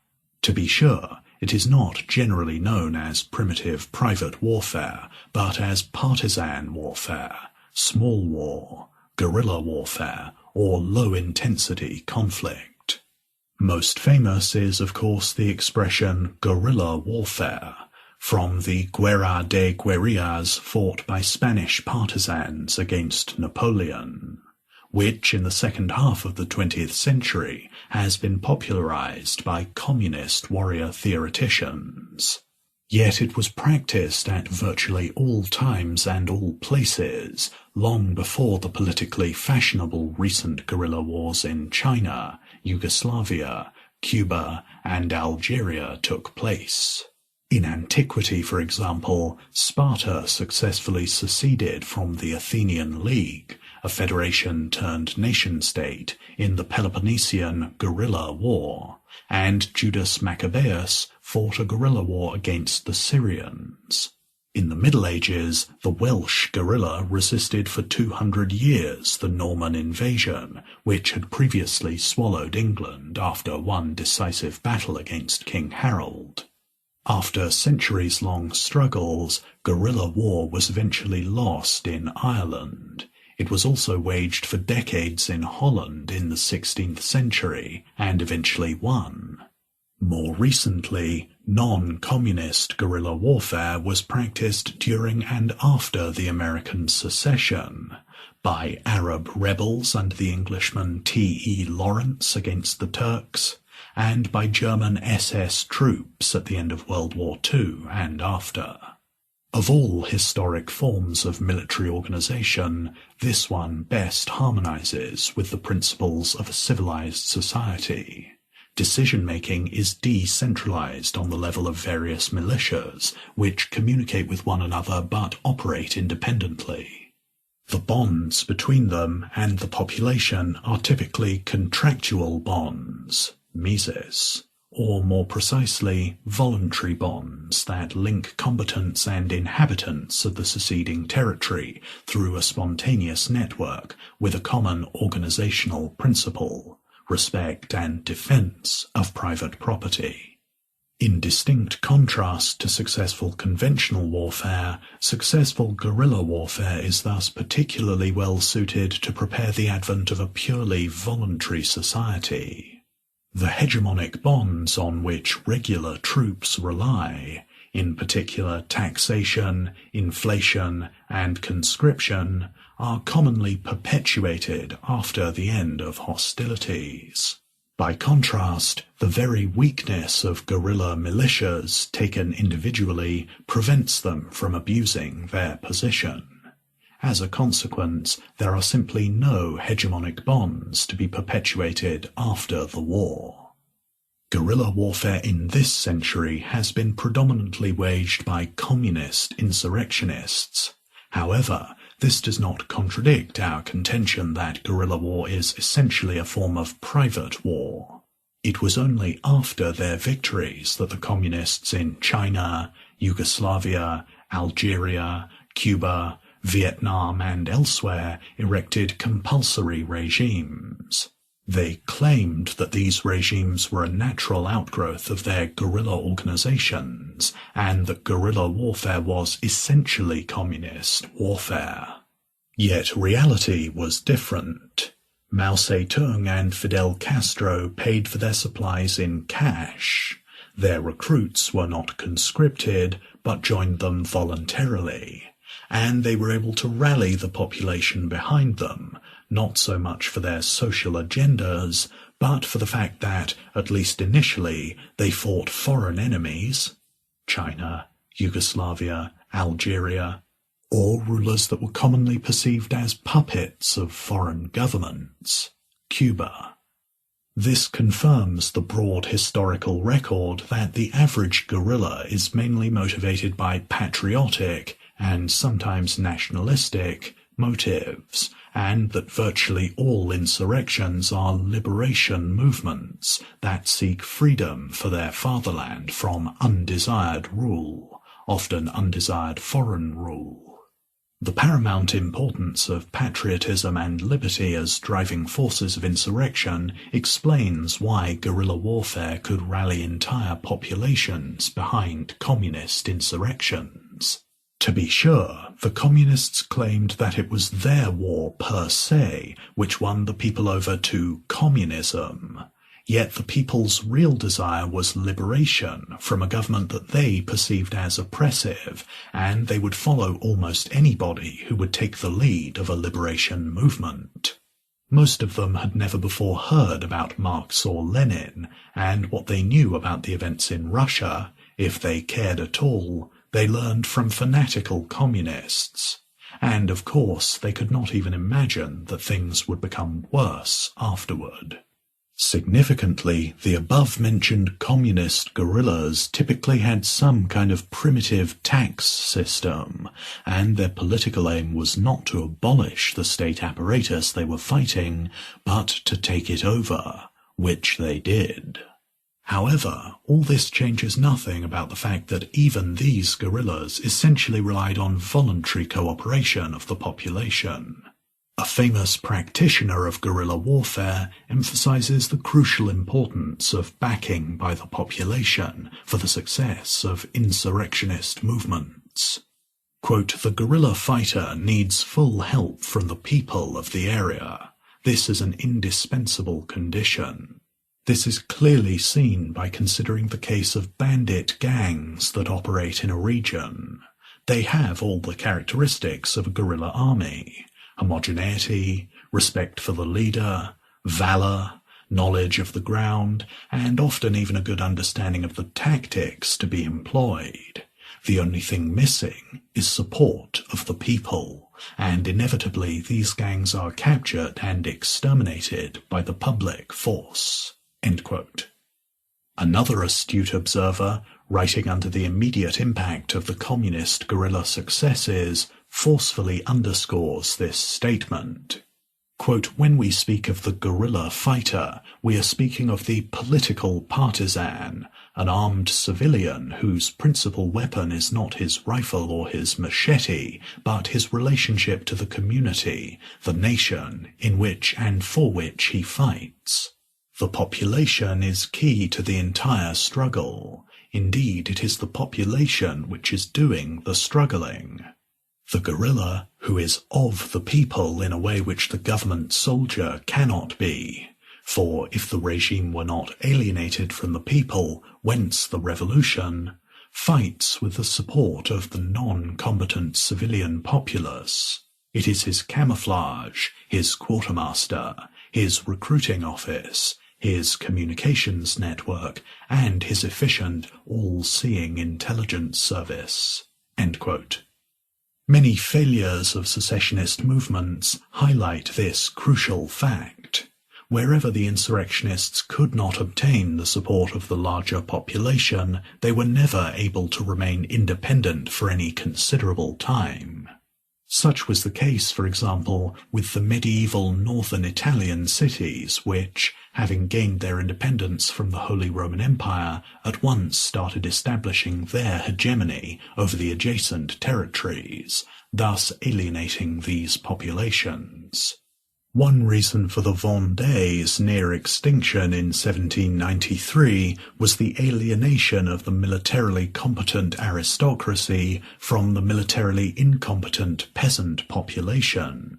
To be sure, it is not generally known as primitive private warfare, but as partisan warfare, small war, guerrilla warfare, or low-intensity conflict. Most famous is, of course, the expression guerrilla warfare, from the Guerra de Guerrillas fought by Spanish partisans against Napoleon, which in the second half of the 20th century has been popularized by communist warrior theoreticians. Yet it was practiced at virtually all times and all places, long before the politically fashionable recent guerrilla wars in China, Yugoslavia, Cuba, and Algeria took place. In antiquity, for example, Sparta successfully seceded from the Athenian League, a federation turned nation-state, in the Peloponnesian Guerrilla War, and Judas Maccabeus fought a guerrilla war against the Syrians. In the Middle Ages, the Welsh guerrilla resisted for 200 years the Norman invasion, which had previously swallowed England after one decisive battle against King Harold. After centuries-long struggles, guerrilla war was eventually lost in Ireland. It was also waged for decades in Holland in the 16th century, and eventually won. More recently, non-communist guerrilla warfare was practiced during and after the American Secession, by Arab rebels under the Englishman T.E. Lawrence against the Turks, and by German SS troops at the end of World War II and after. Of all historic forms of military organization, this one best harmonizes with the principles of a civilized society. Decision-making is decentralized on the level of various militias, which communicate with one another but operate independently. The bonds between them and the population are typically contractual bonds, mises, or more precisely, voluntary bonds that link combatants and inhabitants of the seceding territory through a spontaneous network with a common organizational principle, respect and defense of private property. In distinct contrast to successful conventional warfare, successful guerrilla warfare is thus particularly well suited to prepare the advent of a purely voluntary society. The hegemonic bonds on which regular troops rely, in particular taxation, inflation, and conscription, are commonly perpetuated after the end of hostilities. By contrast, the very weakness of guerrilla militias taken individually prevents them from abusing their position. As a consequence, there are simply no hegemonic bonds to be perpetuated after the war. Guerrilla warfare in this century has been predominantly waged by communist insurrectionists. However, this does not contradict our contention that guerrilla war is essentially a form of private war. It was only after their victories that the communists in China, Yugoslavia, Algeria, Cuba, Vietnam and elsewhere erected compulsory regimes. They claimed that these regimes were a natural outgrowth of their guerrilla organizations, and that guerrilla warfare was essentially communist warfare. Yet reality was different. Mao Zedong and Fidel Castro paid for their supplies in cash. Their recruits were not conscripted, but joined them voluntarily, and they were able to rally the population behind them, not so much for their social agendas, but for the fact that, at least initially, they fought foreign enemies, China, Yugoslavia, Algeria, or rulers that were commonly perceived as puppets of foreign governments, Cuba. This confirms the broad historical record that the average guerrilla is mainly motivated by patriotic, and sometimes nationalistic, motives, and that virtually all insurrections are liberation movements that seek freedom for their fatherland from undesired rule, often undesired foreign rule. The paramount importance of patriotism and liberty as driving forces of insurrection explains why guerrilla warfare could rally entire populations behind communist insurrections. To be sure, the communists claimed that it was their war per se which won the people over to communism, yet the people's real desire was liberation from a government that they perceived as oppressive, and they would follow almost anybody who would take the lead of a liberation movement. Most of them had never before heard about Marx or Lenin, and what they knew about the events in Russia, if they cared at all, they learned from fanatical communists, and of course they could not even imagine that things would become worse afterward. Significantly, the above-mentioned communist guerrillas typically had some kind of primitive tax system, and their political aim was not to abolish the state apparatus they were fighting, but to take it over, which they did. However, all this changes nothing about the fact that even these guerrillas essentially relied on voluntary cooperation of the population. A famous practitioner of guerrilla warfare emphasizes the crucial importance of backing by the population for the success of insurrectionist movements. Quote, "The guerrilla fighter needs full help from the people of the area. This is an indispensable condition. This is clearly seen by considering the case of bandit gangs that operate in a region. They have all the characteristics of a guerrilla army: homogeneity, respect for the leader, valor, knowledge of the ground, and often even a good understanding of the tactics to be employed. The only thing missing is support of the people, and inevitably these gangs are captured and exterminated by the public force." End quote. Another astute observer, writing under the immediate impact of the communist guerrilla successes, forcefully underscores this statement. Quote, "When we speak of the guerrilla fighter, we are speaking of the political partisan, an armed civilian whose principal weapon is not his rifle or his machete, but his relationship to the community, the nation, in which and for which he fights. The population is key to the entire struggle. Indeed, it is the population which is doing the struggling. The guerrilla, who is of the people in a way which the government soldier cannot be, for if the regime were not alienated from the people, whence the revolution, fights with the support of the non-combatant civilian populace. It is his camouflage, his quartermaster, his recruiting office, his communications network, and his efficient, all-seeing intelligence service." End quote. Many failures of secessionist movements highlight this crucial fact. Wherever the insurrectionists could not obtain the support of the larger population, they were never able to remain independent for any considerable time. Such was the case, for example, with the medieval northern Italian cities which, having gained their independence from the Holy Roman Empire, at once started establishing their hegemony over the adjacent territories, thus alienating these populations. One reason for the Vendée's near extinction in 1793 was the alienation of the militarily competent aristocracy from the militarily incompetent peasant population.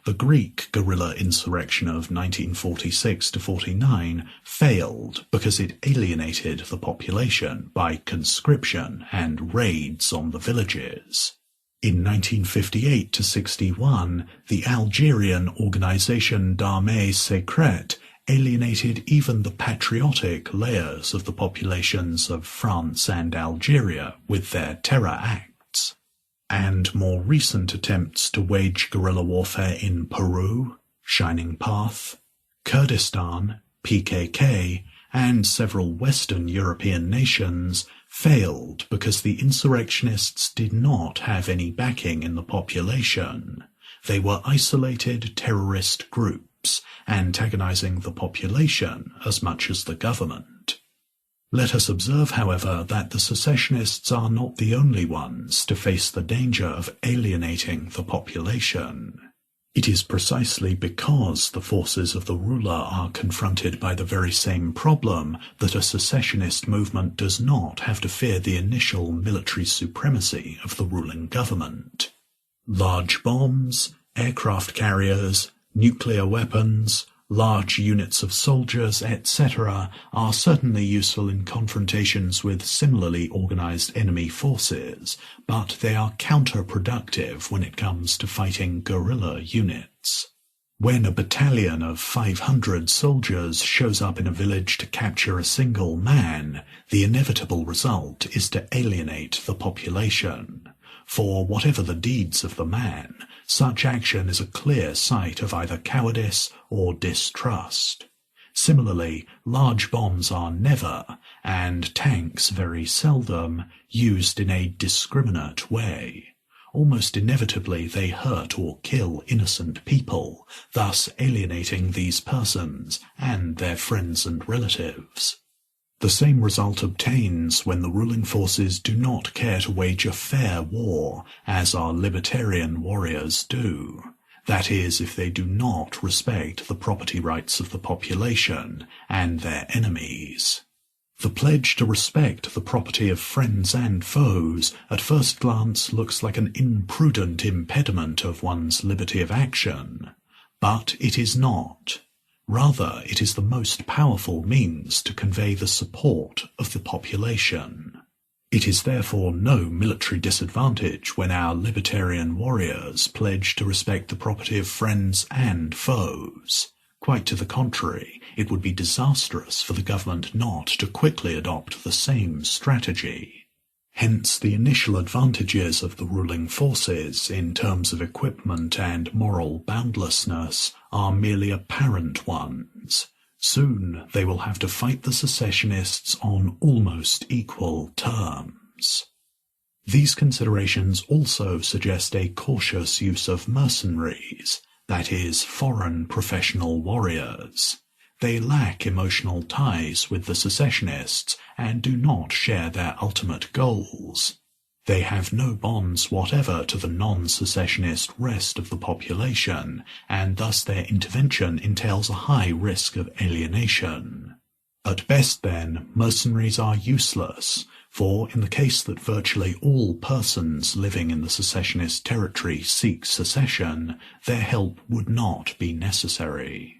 The Greek guerrilla insurrection of 1946–49 failed because it alienated the population by conscription and raids on the villages. In 1958–61, the Algerian organisation d'armée secrète alienated even the patriotic layers of the populations of France and Algeria with their terror acts. And more recent attempts to wage guerrilla warfare in Peru, Shining Path, Kurdistan, PKK, and several Western European nations failed because the insurrectionists did not have any backing in the population. They were isolated terrorist groups, antagonizing the population as much as the government. Let us observe, however, that the secessionists are not the only ones to face the danger of alienating the population. It is precisely because the forces of the ruler are confronted by the very same problem that a secessionist movement does not have to fear the initial military supremacy of the ruling government. Large bombs, aircraft carriers, nuclear weapons, large units of soldiers, etc. are certainly useful in confrontations with similarly organized enemy forces, but they are counterproductive when it comes to fighting guerrilla units. When a battalion of 500 soldiers shows up in a village to capture a single man, the inevitable result is to alienate the population. For whatever the deeds of the man, such action is a clear sign of either cowardice or distrust. Similarly, large bombs are never, and tanks very seldom, used in a discriminate way. Almost inevitably they hurt or kill innocent people, thus alienating these persons and their friends and relatives. The same result obtains when the ruling forces do not care to wage a fair war, as our libertarian warriors do. That is, if they do not respect the property rights of the population and their enemies. The pledge to respect the property of friends and foes at first glance looks like an imprudent impediment of one's liberty of action, but it is not. Rather, it is the most powerful means to convey the support of the population. It is therefore no military disadvantage when our libertarian warriors pledge to respect the property of friends and foes. Quite to the contrary, it would be disastrous for the government not to quickly adopt the same strategy. Hence, the initial advantages of the ruling forces in terms of equipment and moral boundlessness are merely apparent ones. Soon they will have to fight the secessionists on almost equal terms. These considerations also suggest a cautious use of mercenaries, that is, foreign professional warriors. They lack emotional ties with the secessionists and do not share their ultimate goals. They have no bonds whatever to the non-secessionist rest of the population, and thus their intervention entails a high risk of alienation. At best, then, mercenaries are useless, for in the case that virtually all persons living in the secessionist territory seek secession, their help would not be necessary.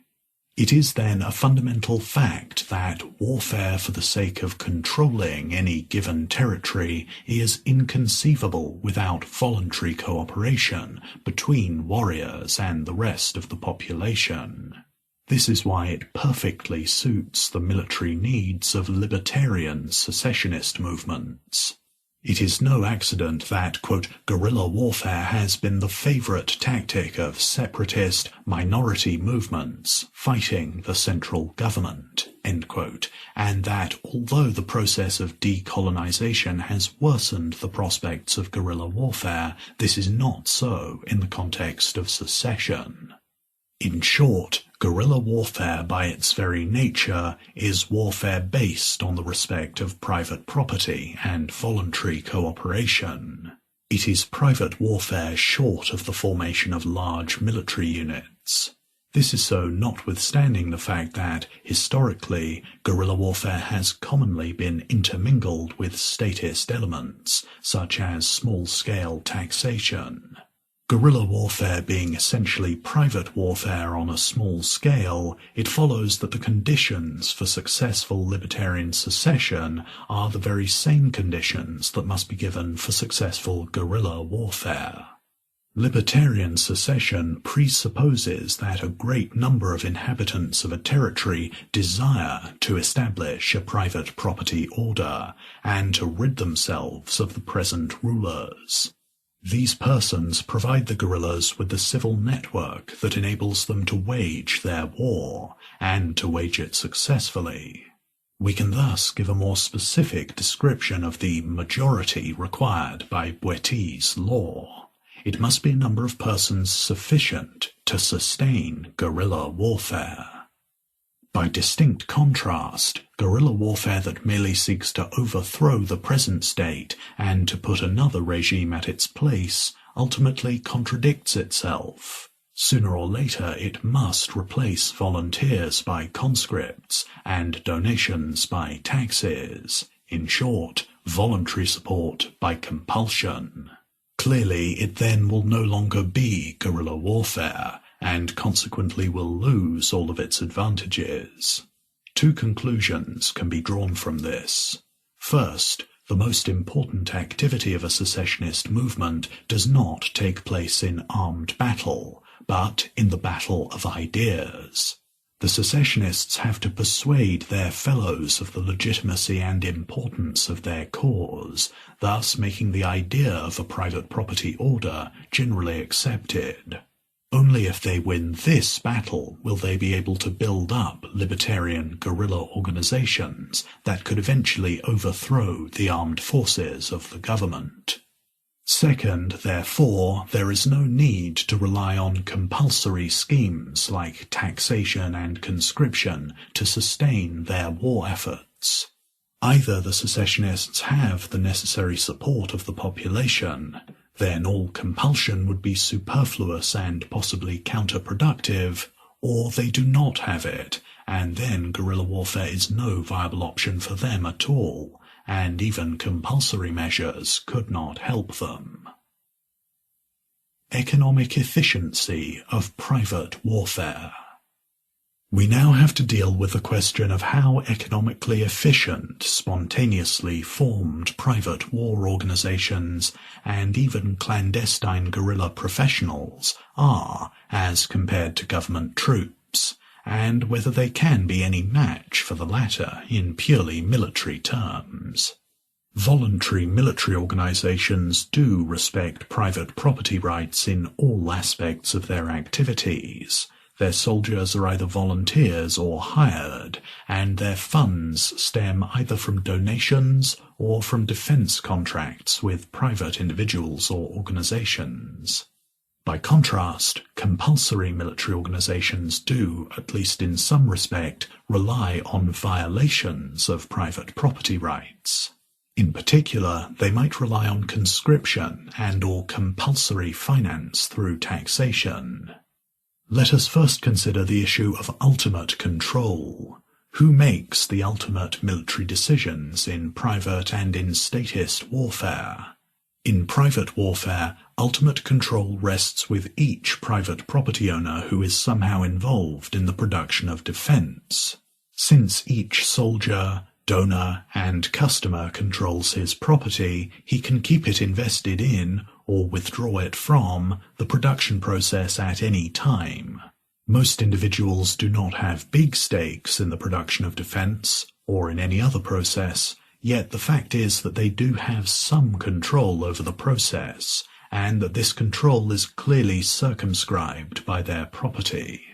It is then a fundamental fact that warfare for the sake of controlling any given territory is inconceivable without voluntary cooperation between warriors and the rest of the population. This is why it perfectly suits the military needs of libertarian secessionist movements. It is no accident that, quote, guerrilla warfare has been the favorite tactic of separatist minority movements fighting the central government, end quote, and that although the process of decolonization has worsened the prospects of guerrilla warfare, this is not so in the context of secession. In short, guerrilla warfare by its very nature is warfare based on the respect of private property and voluntary cooperation. It is private warfare short of the formation of large military units. This is so notwithstanding the fact that, historically, guerrilla warfare has commonly been intermingled with statist elements, such as small-scale taxation. Guerrilla warfare being essentially private warfare on a small scale, it follows that the conditions for successful libertarian secession are the very same conditions that must be given for successful guerrilla warfare. Libertarian secession presupposes that a great number of inhabitants of a territory desire to establish a private property order and to rid themselves of the present rulers. These persons provide the guerrillas with the civil network that enables them to wage their war, and to wage it successfully. We can thus give a more specific description of the majority required by Boetti's law. It must be a number of persons sufficient to sustain guerrilla warfare. By distinct contrast, guerrilla warfare that merely seeks to overthrow the present state and to put another regime at its place ultimately contradicts itself. Sooner or later it must replace volunteers by conscripts and donations by taxes. In short, voluntary support by compulsion. Clearly, it then will no longer be guerrilla warfare, and consequently will lose all of its advantages. Two conclusions can be drawn from this. First, the most important activity of a secessionist movement does not take place in armed battle, but in the battle of ideas. The secessionists have to persuade their fellows of the legitimacy and importance of their cause, thus making the idea of a private property order generally accepted. Only if they win this battle will they be able to build up libertarian guerrilla organizations that could eventually overthrow the armed forces of the government. Second, therefore, there is no need to rely on compulsory schemes like taxation and conscription to sustain their war efforts. Either the secessionists have the necessary support of the population, then all compulsion would be superfluous and possibly counterproductive, or they do not have it, and then guerrilla warfare is no viable option for them at all, and even compulsory measures could not help them. Economic efficiency of private warfare. We now have to deal with the question of how economically efficient, spontaneously formed private war organizations and even clandestine guerrilla professionals are as compared to government troops, and whether they can be any match for the latter in purely military terms. Voluntary military organizations do respect private property rights in all aspects of their activities. Their soldiers are either volunteers or hired, and their funds stem either from donations or from defense contracts with private individuals or organizations. By contrast, compulsory military organizations do, at least in some respect, rely on violations of private property rights. In particular, they might rely on conscription and/or compulsory finance through taxation. Let us first consider the issue of ultimate control. Who makes the ultimate military decisions in private and in statist warfare? In private warfare, ultimate control rests with each private property owner who is somehow involved in the production of defense. Since each soldier, donor, and customer controls his property, he can keep it invested in, or withdraw it from, the production process at any time. Most individuals do not have big stakes in the production of defense, or in any other process. Yet the fact is that they do have some control over the process, and that this control is clearly circumscribed by their property.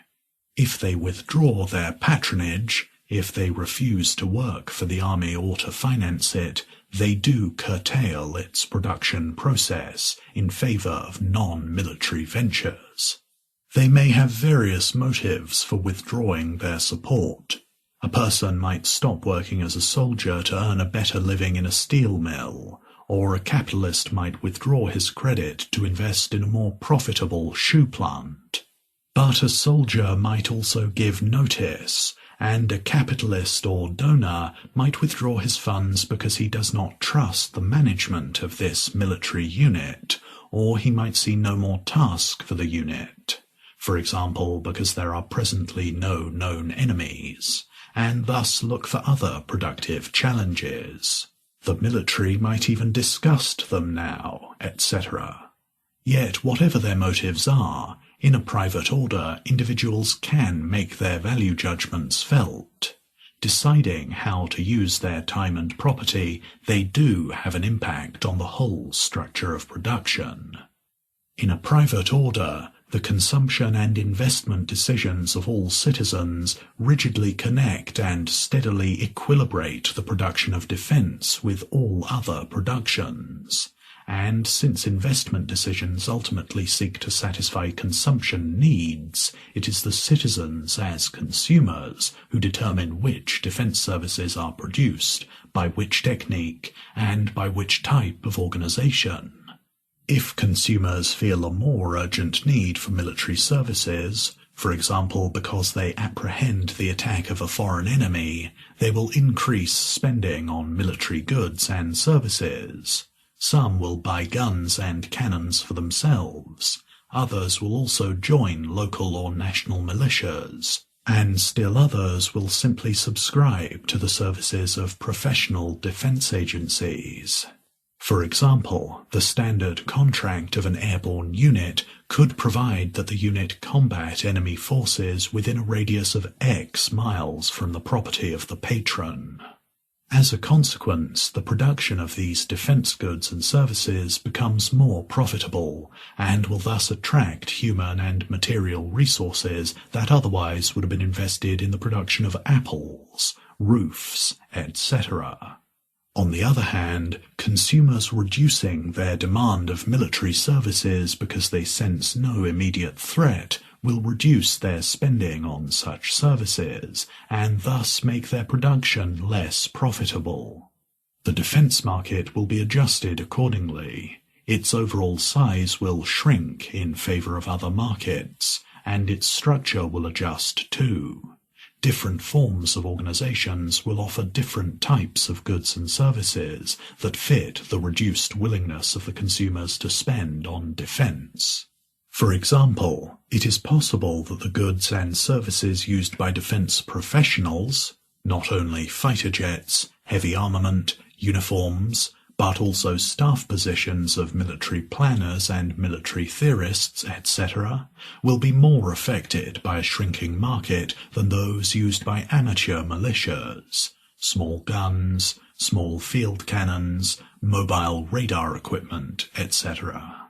If they withdraw their patronage, if they refuse to work for the army or to finance it, they do curtail its production process in favour of non-military ventures. They may have various motives for withdrawing their support. A person might stop working as a soldier to earn a better living in a steel mill, or a capitalist might withdraw his credit to invest in a more profitable shoe plant. But a soldier might also give notice, and a capitalist or donor might withdraw his funds because he does not trust the management of this military unit, or he might see no more task for the unit, for example because there are presently no known enemies, and thus look for other productive challenges. The military might even disgust them now, etc. Yet whatever their motives are, in a private order, individuals can make their value judgments felt. Deciding how to use their time and property, they do have an impact on the whole structure of production. In a private order, the consumption and investment decisions of all citizens rigidly connect and steadily equilibrate the production of defence with all other productions. And since investment decisions ultimately seek to satisfy consumption needs, it is the citizens as consumers who determine which defence services are produced, by which technique, and by which type of organisation. If consumers feel a more urgent need for military services, for example because they apprehend the attack of a foreign enemy, they will increase spending on military goods and services. Some will buy guns and cannons for themselves, others will also join local or national militias, and still others will simply subscribe to the services of professional defence agencies. For example, the standard contract of an airborne unit could provide that the unit combat enemy forces within a radius of X miles from the property of the patron. As a consequence, the production of these defence goods and services becomes more profitable, and will thus attract human and material resources that otherwise would have been invested in the production of apples, roofs, etc. On the other hand, consumers reducing their demand of military services because they sense no immediate threat will reduce their spending on such services, and thus make their production less profitable. The defence market will be adjusted accordingly. Its overall size will shrink in favour of other markets, and its structure will adjust too. Different forms of organisations will offer different types of goods and services that fit the reduced willingness of the consumers to spend on defence. For example, it is possible that the goods and services used by defence professionals, not only fighter jets, heavy armament, uniforms, but also staff positions of military planners and military theorists, etc., will be more affected by a shrinking market than those used by amateur militias, small guns, small field cannons, mobile radar equipment, etc.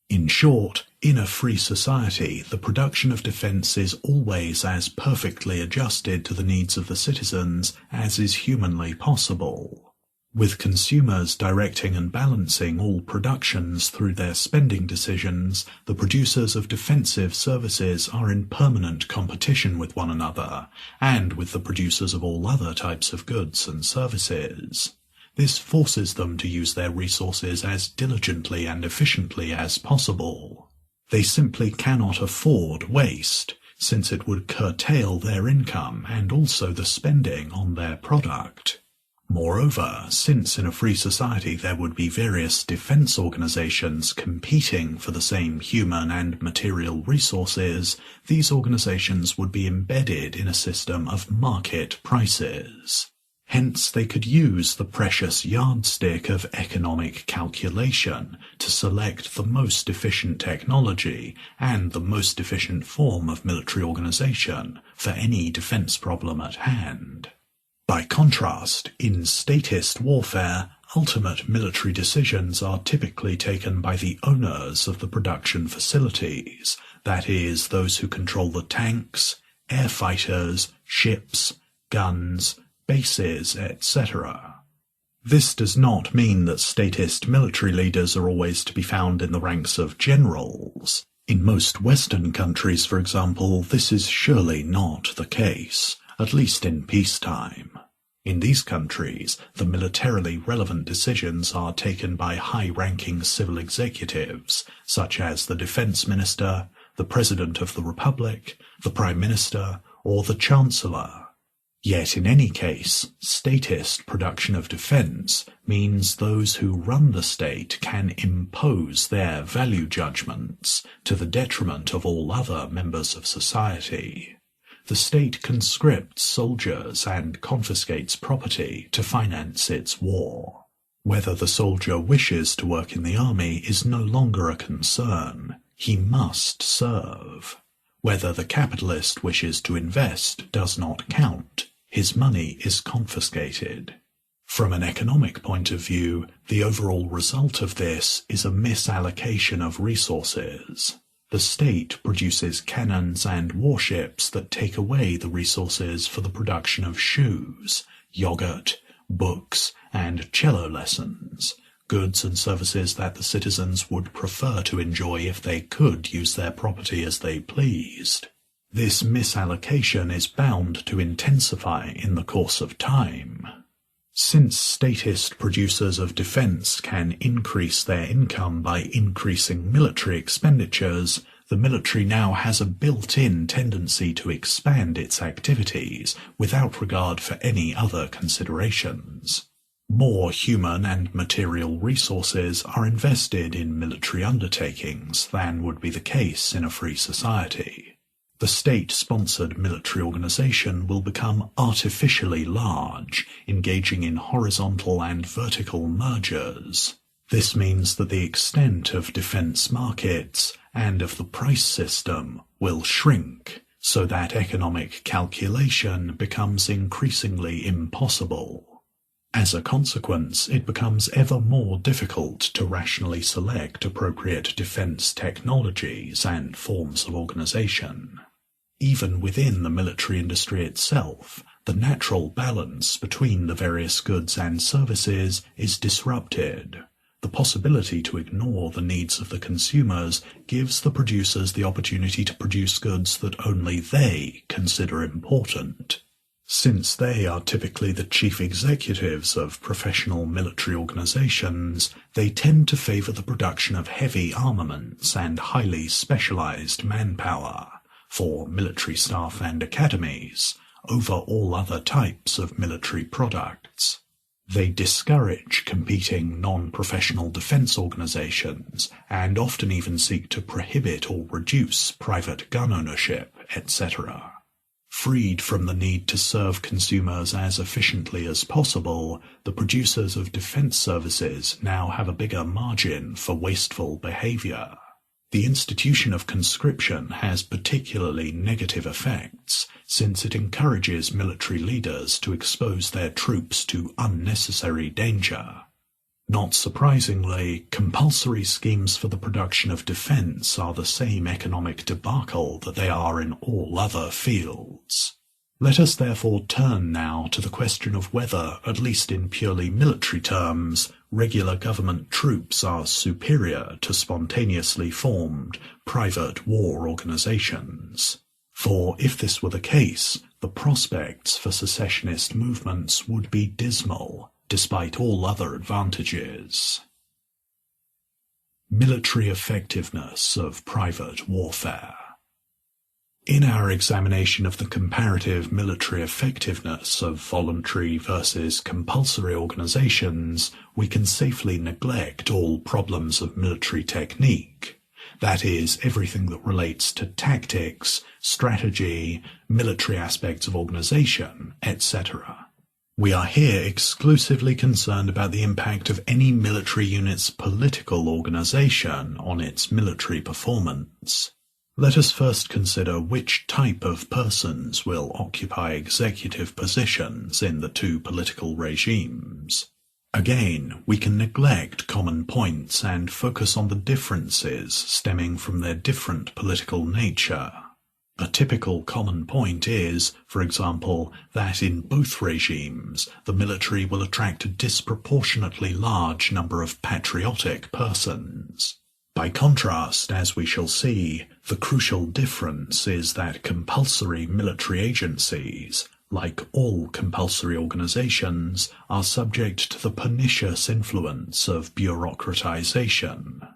In short, in a free society, the production of defence is always as perfectly adjusted to the needs of the citizens as is humanly possible. With consumers directing and balancing all productions through their spending decisions, the producers of defensive services are in permanent competition with one another, and with the producers of all other types of goods and services. This forces them to use their resources as diligently and efficiently as possible. They simply cannot afford waste, since it would curtail their income and also the spending on their product. Moreover, since in a free society there would be various defence organisations competing for the same human and material resources, these organisations would be embedded in a system of market prices. Hence they could use the precious yardstick of economic calculation to select the most efficient technology and the most efficient form of military organisation for any defence problem at hand. By contrast, in statist warfare, ultimate military decisions are typically taken by the owners of the production facilities, that is, those who control the tanks, air fighters, ships, guns, bases, etc. This does not mean that statist military leaders are always to be found in the ranks of generals. In most Western countries, for example, this is surely not the case, at least in peacetime. In these countries, the militarily relevant decisions are taken by high-ranking civil executives, such as the defense minister, the president of the republic, the prime minister, or the chancellor. Yet in any case, statist production of defense means those who run the state can impose their value judgments to the detriment of all other members of society. The state conscripts soldiers and confiscates property to finance its war. Whether the soldier wishes to work in the army is no longer a concern. He must serve. Whether the capitalist wishes to invest does not count. His money is confiscated. From an economic point of view, the overall result of this is a misallocation of resources. The state produces cannons and warships that take away the resources for the production of shoes, yogurt, books, and cello lessons, goods and services that the citizens would prefer to enjoy if they could use their property as they pleased. This misallocation is bound to intensify in the course of time. Since statist producers of defense can increase their income by increasing military expenditures, the military now has a built-in tendency to expand its activities without regard for any other considerations. More human and material resources are invested in military undertakings than would be the case in a free society. The state-sponsored military organization will become artificially large, engaging in horizontal and vertical mergers. This means that the extent of defense markets and of the price system will shrink, so that economic calculation becomes increasingly impossible. As a consequence, it becomes ever more difficult to rationally select appropriate defense technologies and forms of organization. Even within the military industry itself, the natural balance between the various goods and services is disrupted. The possibility to ignore the needs of the consumers gives the producers the opportunity to produce goods that only they consider important. Since they are typically the chief executives of professional military organizations, they tend to favor the production of heavy armaments and highly specialized manpower for military staff and academies over all other types of military products. They discourage competing non-professional defense organizations and often even seek to prohibit or reduce private gun ownership, etc. Freed from the need to serve consumers as efficiently as possible, the producers of defense services now have a bigger margin for wasteful behavior. The institution of conscription has particularly negative effects, since it encourages military leaders to expose their troops to unnecessary danger. Not surprisingly, compulsory schemes for the production of defense are the same economic debacle that they are in all other fields. Let us therefore turn now to the question of whether, at least in purely military terms, regular government troops are superior to spontaneously formed private war organizations. For if this were the case, the prospects for secessionist movements would be dismal, despite all other advantages. Military effectiveness of private warfare. In our examination of the comparative military effectiveness of voluntary versus compulsory organizations, we can safely neglect all problems of military technique. That is, everything that relates to tactics, strategy, military aspects of organization, etc. We are here exclusively concerned about the impact of any military unit's political organization on its military performance. Let us first consider which type of persons will occupy executive positions in the two political regimes. Again, we can neglect common points and focus on the differences stemming from their different political nature. A typical common point is, for example, that in both regimes the military will attract a disproportionately large number of patriotic persons. By contrast, as we shall see, the crucial difference is that compulsory military agencies, like all compulsory organizations, are subject to the pernicious influence of bureaucratization.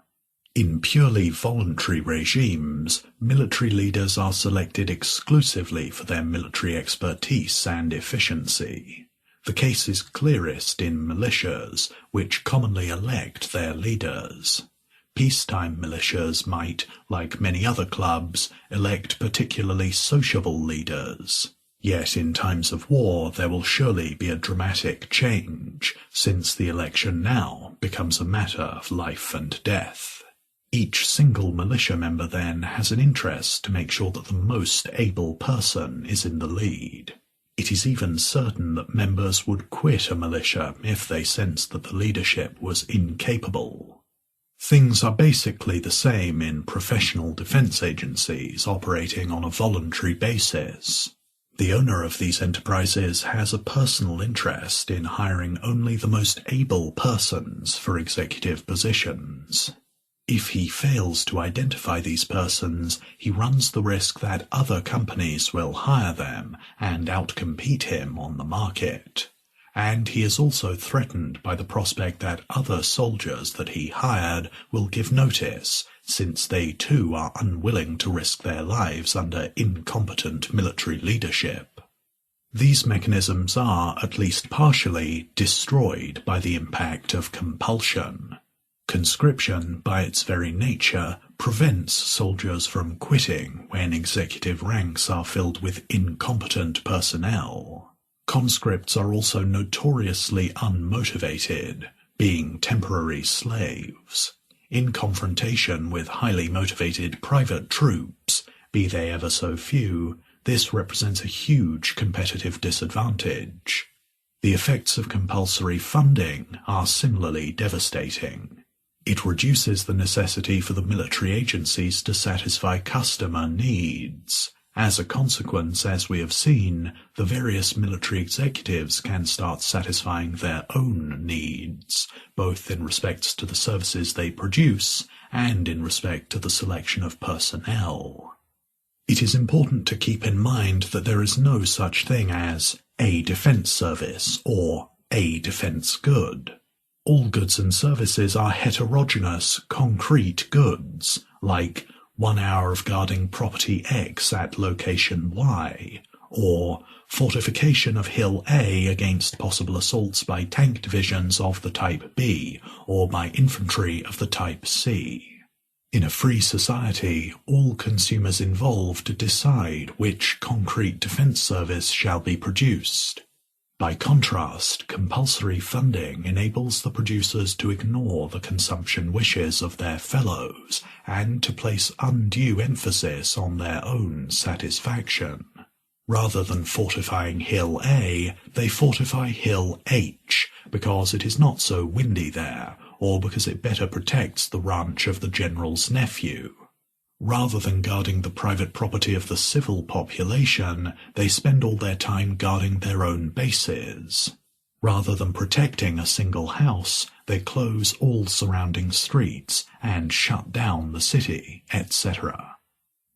In purely voluntary regimes, military leaders are selected exclusively for their military expertise and efficiency. The case is clearest in militias, which commonly elect their leaders. Peacetime militias might, like many other clubs, elect particularly sociable leaders. Yet in times of war there will surely be a dramatic change, since the election now becomes a matter of life and death. Each single militia member then has an interest to make sure that the most able person is in the lead. It is even certain that members would quit a militia if they sensed that the leadership was incapable. Things are basically the same in professional defense agencies operating on a voluntary basis. The owner of these enterprises has a personal interest in hiring only the most able persons for executive positions. If he fails to identify these persons, he runs the risk that other companies will hire them and outcompete him on the market. And he is also threatened by the prospect that other soldiers that he hired will give notice, since they too are unwilling to risk their lives under incompetent military leadership. These mechanisms are, at least partially, destroyed by the impact of compulsion. Conscription, by its very nature, prevents soldiers from quitting when executive ranks are filled with incompetent personnel. Conscripts are also notoriously unmotivated, being temporary slaves. In confrontation with highly motivated private troops, be they ever so few, this represents a huge competitive disadvantage. The effects of compulsory funding are similarly devastating. It reduces the necessity for the military agencies to satisfy customer needs. As a consequence, as we have seen, the various military executives can start satisfying their own needs, both in respect to the services they produce and in respect to the selection of personnel. It is important to keep in mind that there is no such thing as a defense service or a defense good. All goods and services are heterogeneous, concrete goods, like 1 hour of guarding property X at location Y, or fortification of Hill A against possible assaults by tank divisions of the type B, or by infantry of the type C. In a free society, all consumers involved decide which concrete defense service shall be produced. By contrast, compulsory funding enables the producers to ignore the consumption wishes of their fellows and to place undue emphasis on their own satisfaction. Rather than fortifying Hill A, they fortify Hill H because it is not so windy there, or because it better protects the ranch of the general's nephew. Rather than guarding the private property of the civil population, they spend all their time guarding their own bases. Rather than protecting a single house, they close all surrounding streets and shut down the city, etc.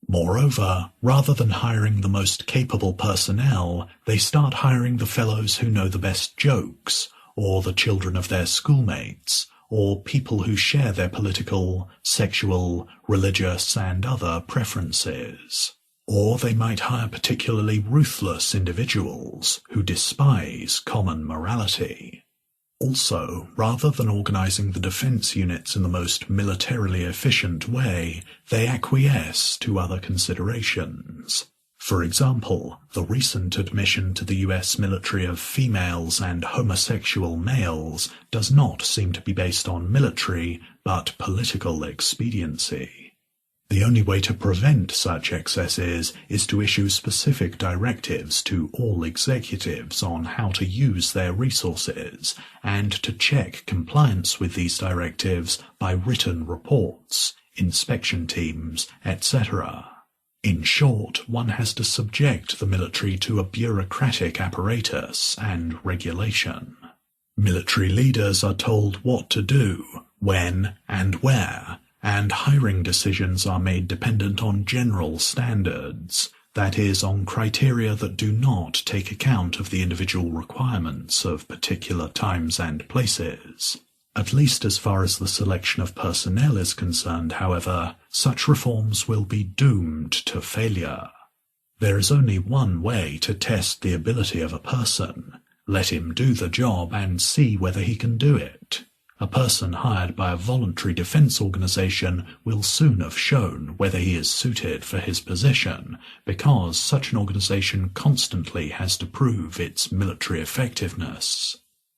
Moreover, rather than hiring the most capable personnel, they start hiring the fellows who know the best jokes, or the children of their schoolmates, or people who share their political, sexual, religious, and other preferences. Or they might hire particularly ruthless individuals who despise common morality. Also, rather than organizing the defense units in the most militarily efficient way, they acquiesce to other considerations. For example, the recent admission to the US military of females and homosexual males does not seem to be based on military, but political expediency. The only way to prevent such excesses is to issue specific directives to all executives on how to use their resources, and to check compliance with these directives by written reports, inspection teams, etc. In short, one has to subject the military to a bureaucratic apparatus and regulation. Military leaders are told what to do, when and where, and hiring decisions are made dependent on general standards, that is, on criteria that do not take account of the individual requirements of particular times and places. At least as far as the selection of personnel is concerned, however, such reforms will be doomed to failure. There is only one way to test the ability of a person. Let him do the job and see whether he can do it. A person hired by a voluntary defense organization will soon have shown whether he is suited for his position, because such an organization constantly has to prove its military effectiveness.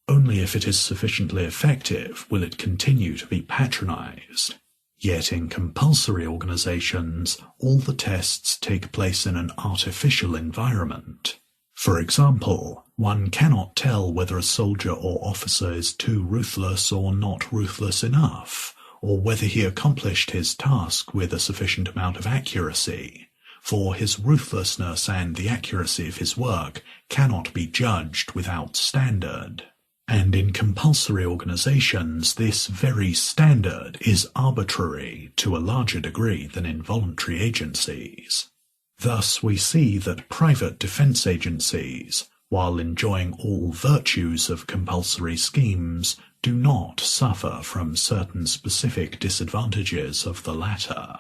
Only if it is sufficiently effective will it continue to be patronized. Yet in compulsory organizations, all the tests take place in an artificial environment. For example, one cannot tell whether a soldier or officer is too ruthless or not ruthless enough, or whether he accomplished his task with a sufficient amount of accuracy, for his ruthlessness and the accuracy of his work cannot be judged without standard. And in compulsory organizations, this very standard is arbitrary to a larger degree than in voluntary agencies. Thus we see that private defense agencies, while enjoying all virtues of compulsory schemes, do not suffer from certain specific disadvantages of the latter.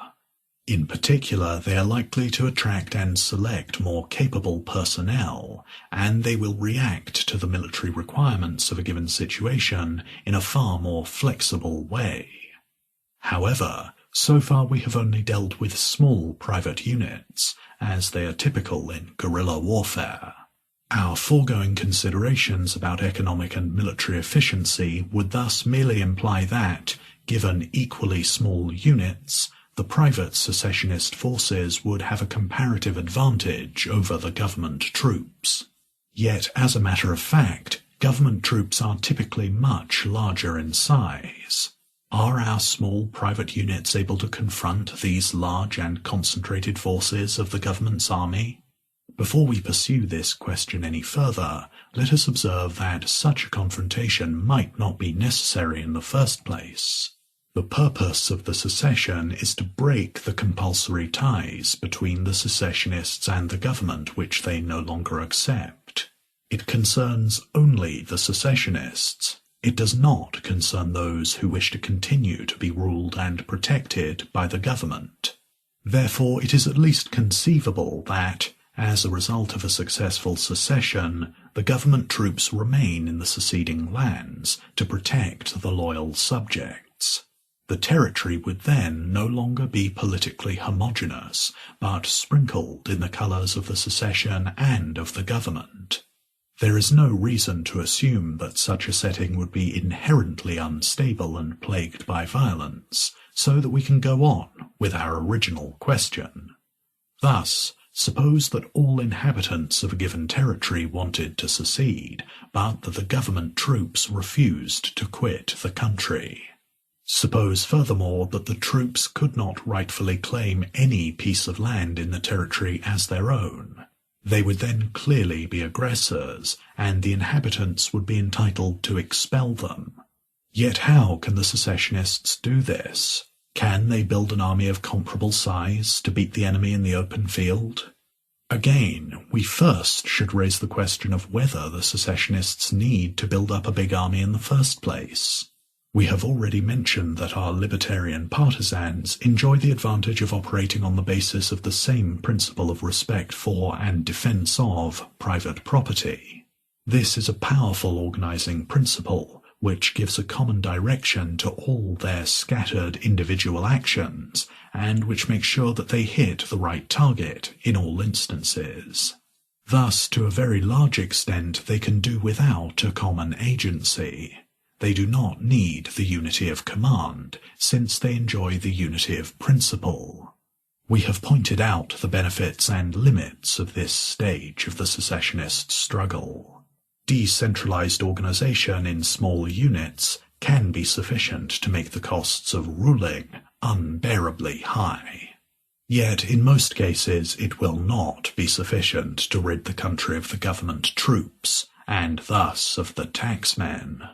In particular, they are likely to attract and select more capable personnel, and they will react to the military requirements of a given situation in a far more flexible way. However, so far we have only dealt with small private units, as they are typical in guerrilla warfare. Our foregoing considerations about economic and military efficiency would thus merely imply that, given equally small units, the private secessionist forces would have a comparative advantage over the government troops. Yet, as a matter of fact, government troops are typically much larger in size. Are our small private units able to confront these large and concentrated forces of the government's army? Before we pursue this question any further, let us observe that such a confrontation might not be necessary in the first place. The purpose of the secession is to break the compulsory ties between the secessionists and the government which they no longer accept. It concerns only the secessionists. It does not concern those who wish to continue to be ruled and protected by the government. Therefore, it is at least conceivable that, as a result of a successful secession, the government troops remain in the seceding lands to protect the loyal subjects. The territory would then no longer be politically homogeneous, but sprinkled in the colours of the secession and of the government. There is no reason to assume that such a setting would be inherently unstable and plagued by violence, so that we can go on with our original question. Thus, suppose that all inhabitants of a given territory wanted to secede, but that the government troops refused to quit the country. Suppose furthermore that the troops could not rightfully claim any piece of land in the territory as their own. They would then clearly be aggressors, and the inhabitants would be entitled to expel them. Yet how can the secessionists do this? Can they build an army of comparable size to beat the enemy in the open field? Again, we first should raise the question of whether the secessionists need to build up a big army in the first place. We have already mentioned that our libertarian partisans enjoy the advantage of operating on the basis of the same principle of respect for and defense of private property. This is a powerful organizing principle, which gives a common direction to all their scattered individual actions, and which makes sure that they hit the right target in all instances. Thus, to a very large extent, they can do without a common agency. They do not need the unity of command, since they enjoy the unity of principle. We have pointed out the benefits and limits of this stage of the secessionist struggle. Decentralized organization in small units can be sufficient to make the costs of ruling unbearably high. Yet in most cases it will not be sufficient to rid the country of the government troops, and thus of the taxmen.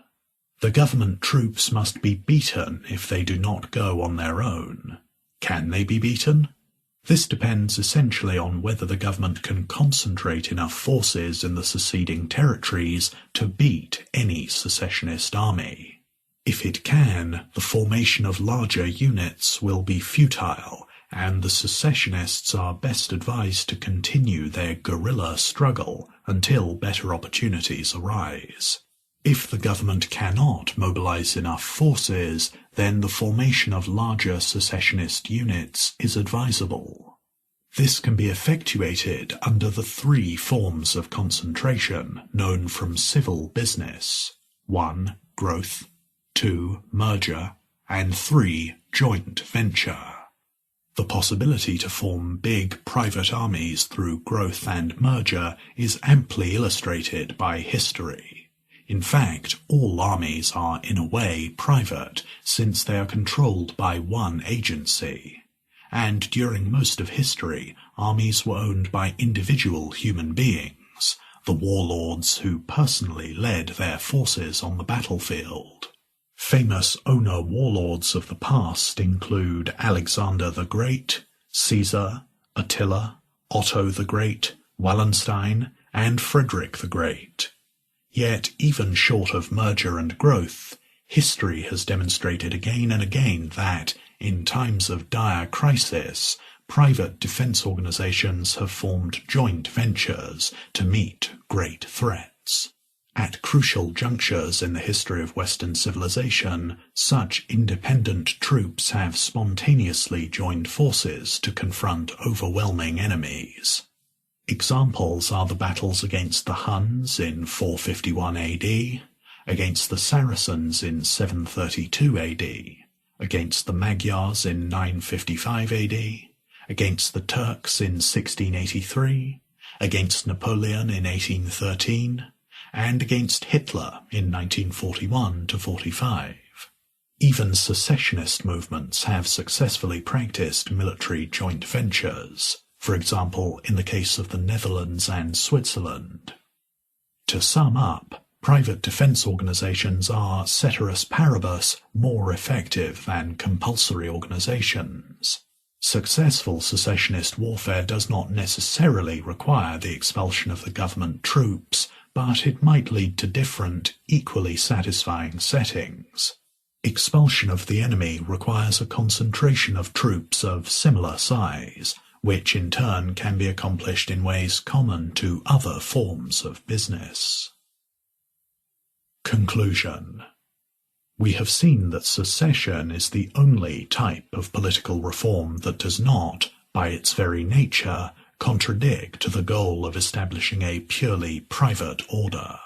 The government troops must be beaten if they do not go on their own. Can they be beaten? This depends essentially on whether the government can concentrate enough forces in the seceding territories to beat any secessionist army. If it can, the formation of larger units will be futile, and the secessionists are best advised to continue their guerrilla struggle until better opportunities arise. If the government cannot mobilize enough forces, then the formation of larger secessionist units is advisable. This can be effectuated under the 3 forms of concentration known from civil business: 1. Growth, 2. Merger, and 3. Joint venture. The possibility to form big private armies through growth and merger is amply illustrated by history. In fact, all armies are in a way private, since they are controlled by one agency. And during most of history, armies were owned by individual human beings, the warlords who personally led their forces on the battlefield. Famous owner-warlords of the past include Alexander the Great, Caesar, Attila, Otto the Great, Wallenstein, and Frederick the Great. Yet, even short of merger and growth, history has demonstrated again and again that, in times of dire crisis, private defense organizations have formed joint ventures to meet great threats. At crucial junctures in the history of Western civilization, such independent troops have spontaneously joined forces to confront overwhelming enemies. Examples are the battles against the Huns in 451 AD, against the Saracens in 732 AD, against the Magyars in 955 AD, against the Turks in 1683, against Napoleon in 1813, and against Hitler in 1941–45. Even secessionist movements have successfully practiced military joint ventures, for example in the case of the Netherlands and Switzerland. To sum up, private defense organizations are, ceteris paribus, more effective than compulsory organizations. Successful secessionist warfare does not necessarily require the expulsion of the government troops, but it might lead to different, equally satisfying settings. Expulsion of the enemy requires a concentration of troops of similar size, which in turn can be accomplished in ways common to other forms of business. Conclusion. We have seen that secession is the only type of political reform that does not, by its very nature, contradict the goal of establishing a purely private order.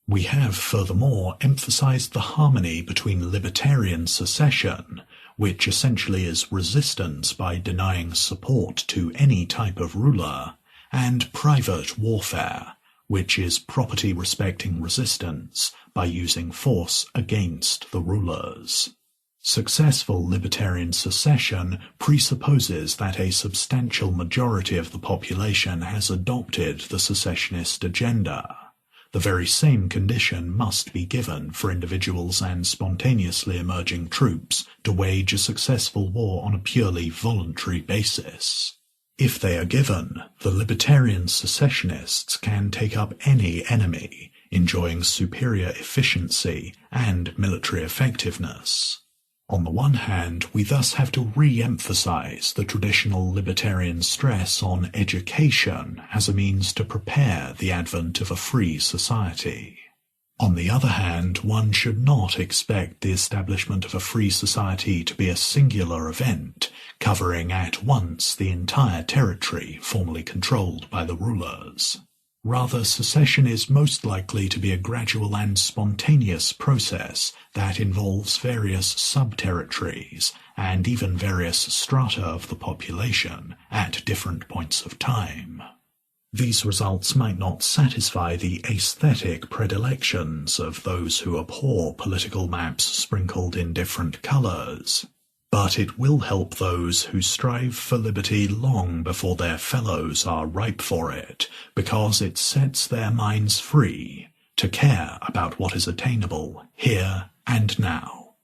We have furthermore emphasized the harmony between libertarian secession, which essentially is resistance by denying support to any type of ruler, and private warfare, which is property-respecting resistance by using force against the rulers. Successful libertarian secession presupposes that a substantial majority of the population has adopted the secessionist agenda. The very same condition must be given for individuals and spontaneously emerging troops to wage a successful war on a purely voluntary basis. If they are given, the libertarian secessionists can take up any enemy, enjoying superior efficiency and military effectiveness. On the one hand, we thus have to re-emphasize the traditional libertarian stress on education as a means to prepare the advent of a free society. On the other hand, one should not expect the establishment of a free society to be a singular event, covering at once the entire territory formerly controlled by the rulers. Rather, secession is most likely to be a gradual and spontaneous process that involves various sub-territories and even various strata of the population at different points of time. These results might not satisfy the aesthetic predilections of those who abhor political maps sprinkled in different colours, but it will help those who strive for liberty long before their fellows are ripe for it, because it sets their minds free to care about what is attainable here and now.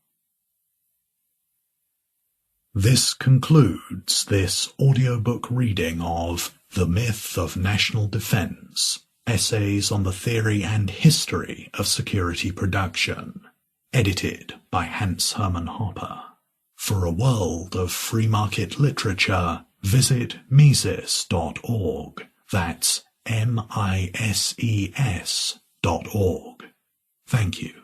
This concludes this audiobook reading of The Myth of National Defense, Essays on the Theory and History of Security Production, edited by Hans-Hermann Hoppe. For a world of free market literature, visit Mises.org. That's MISES.org. Thank you.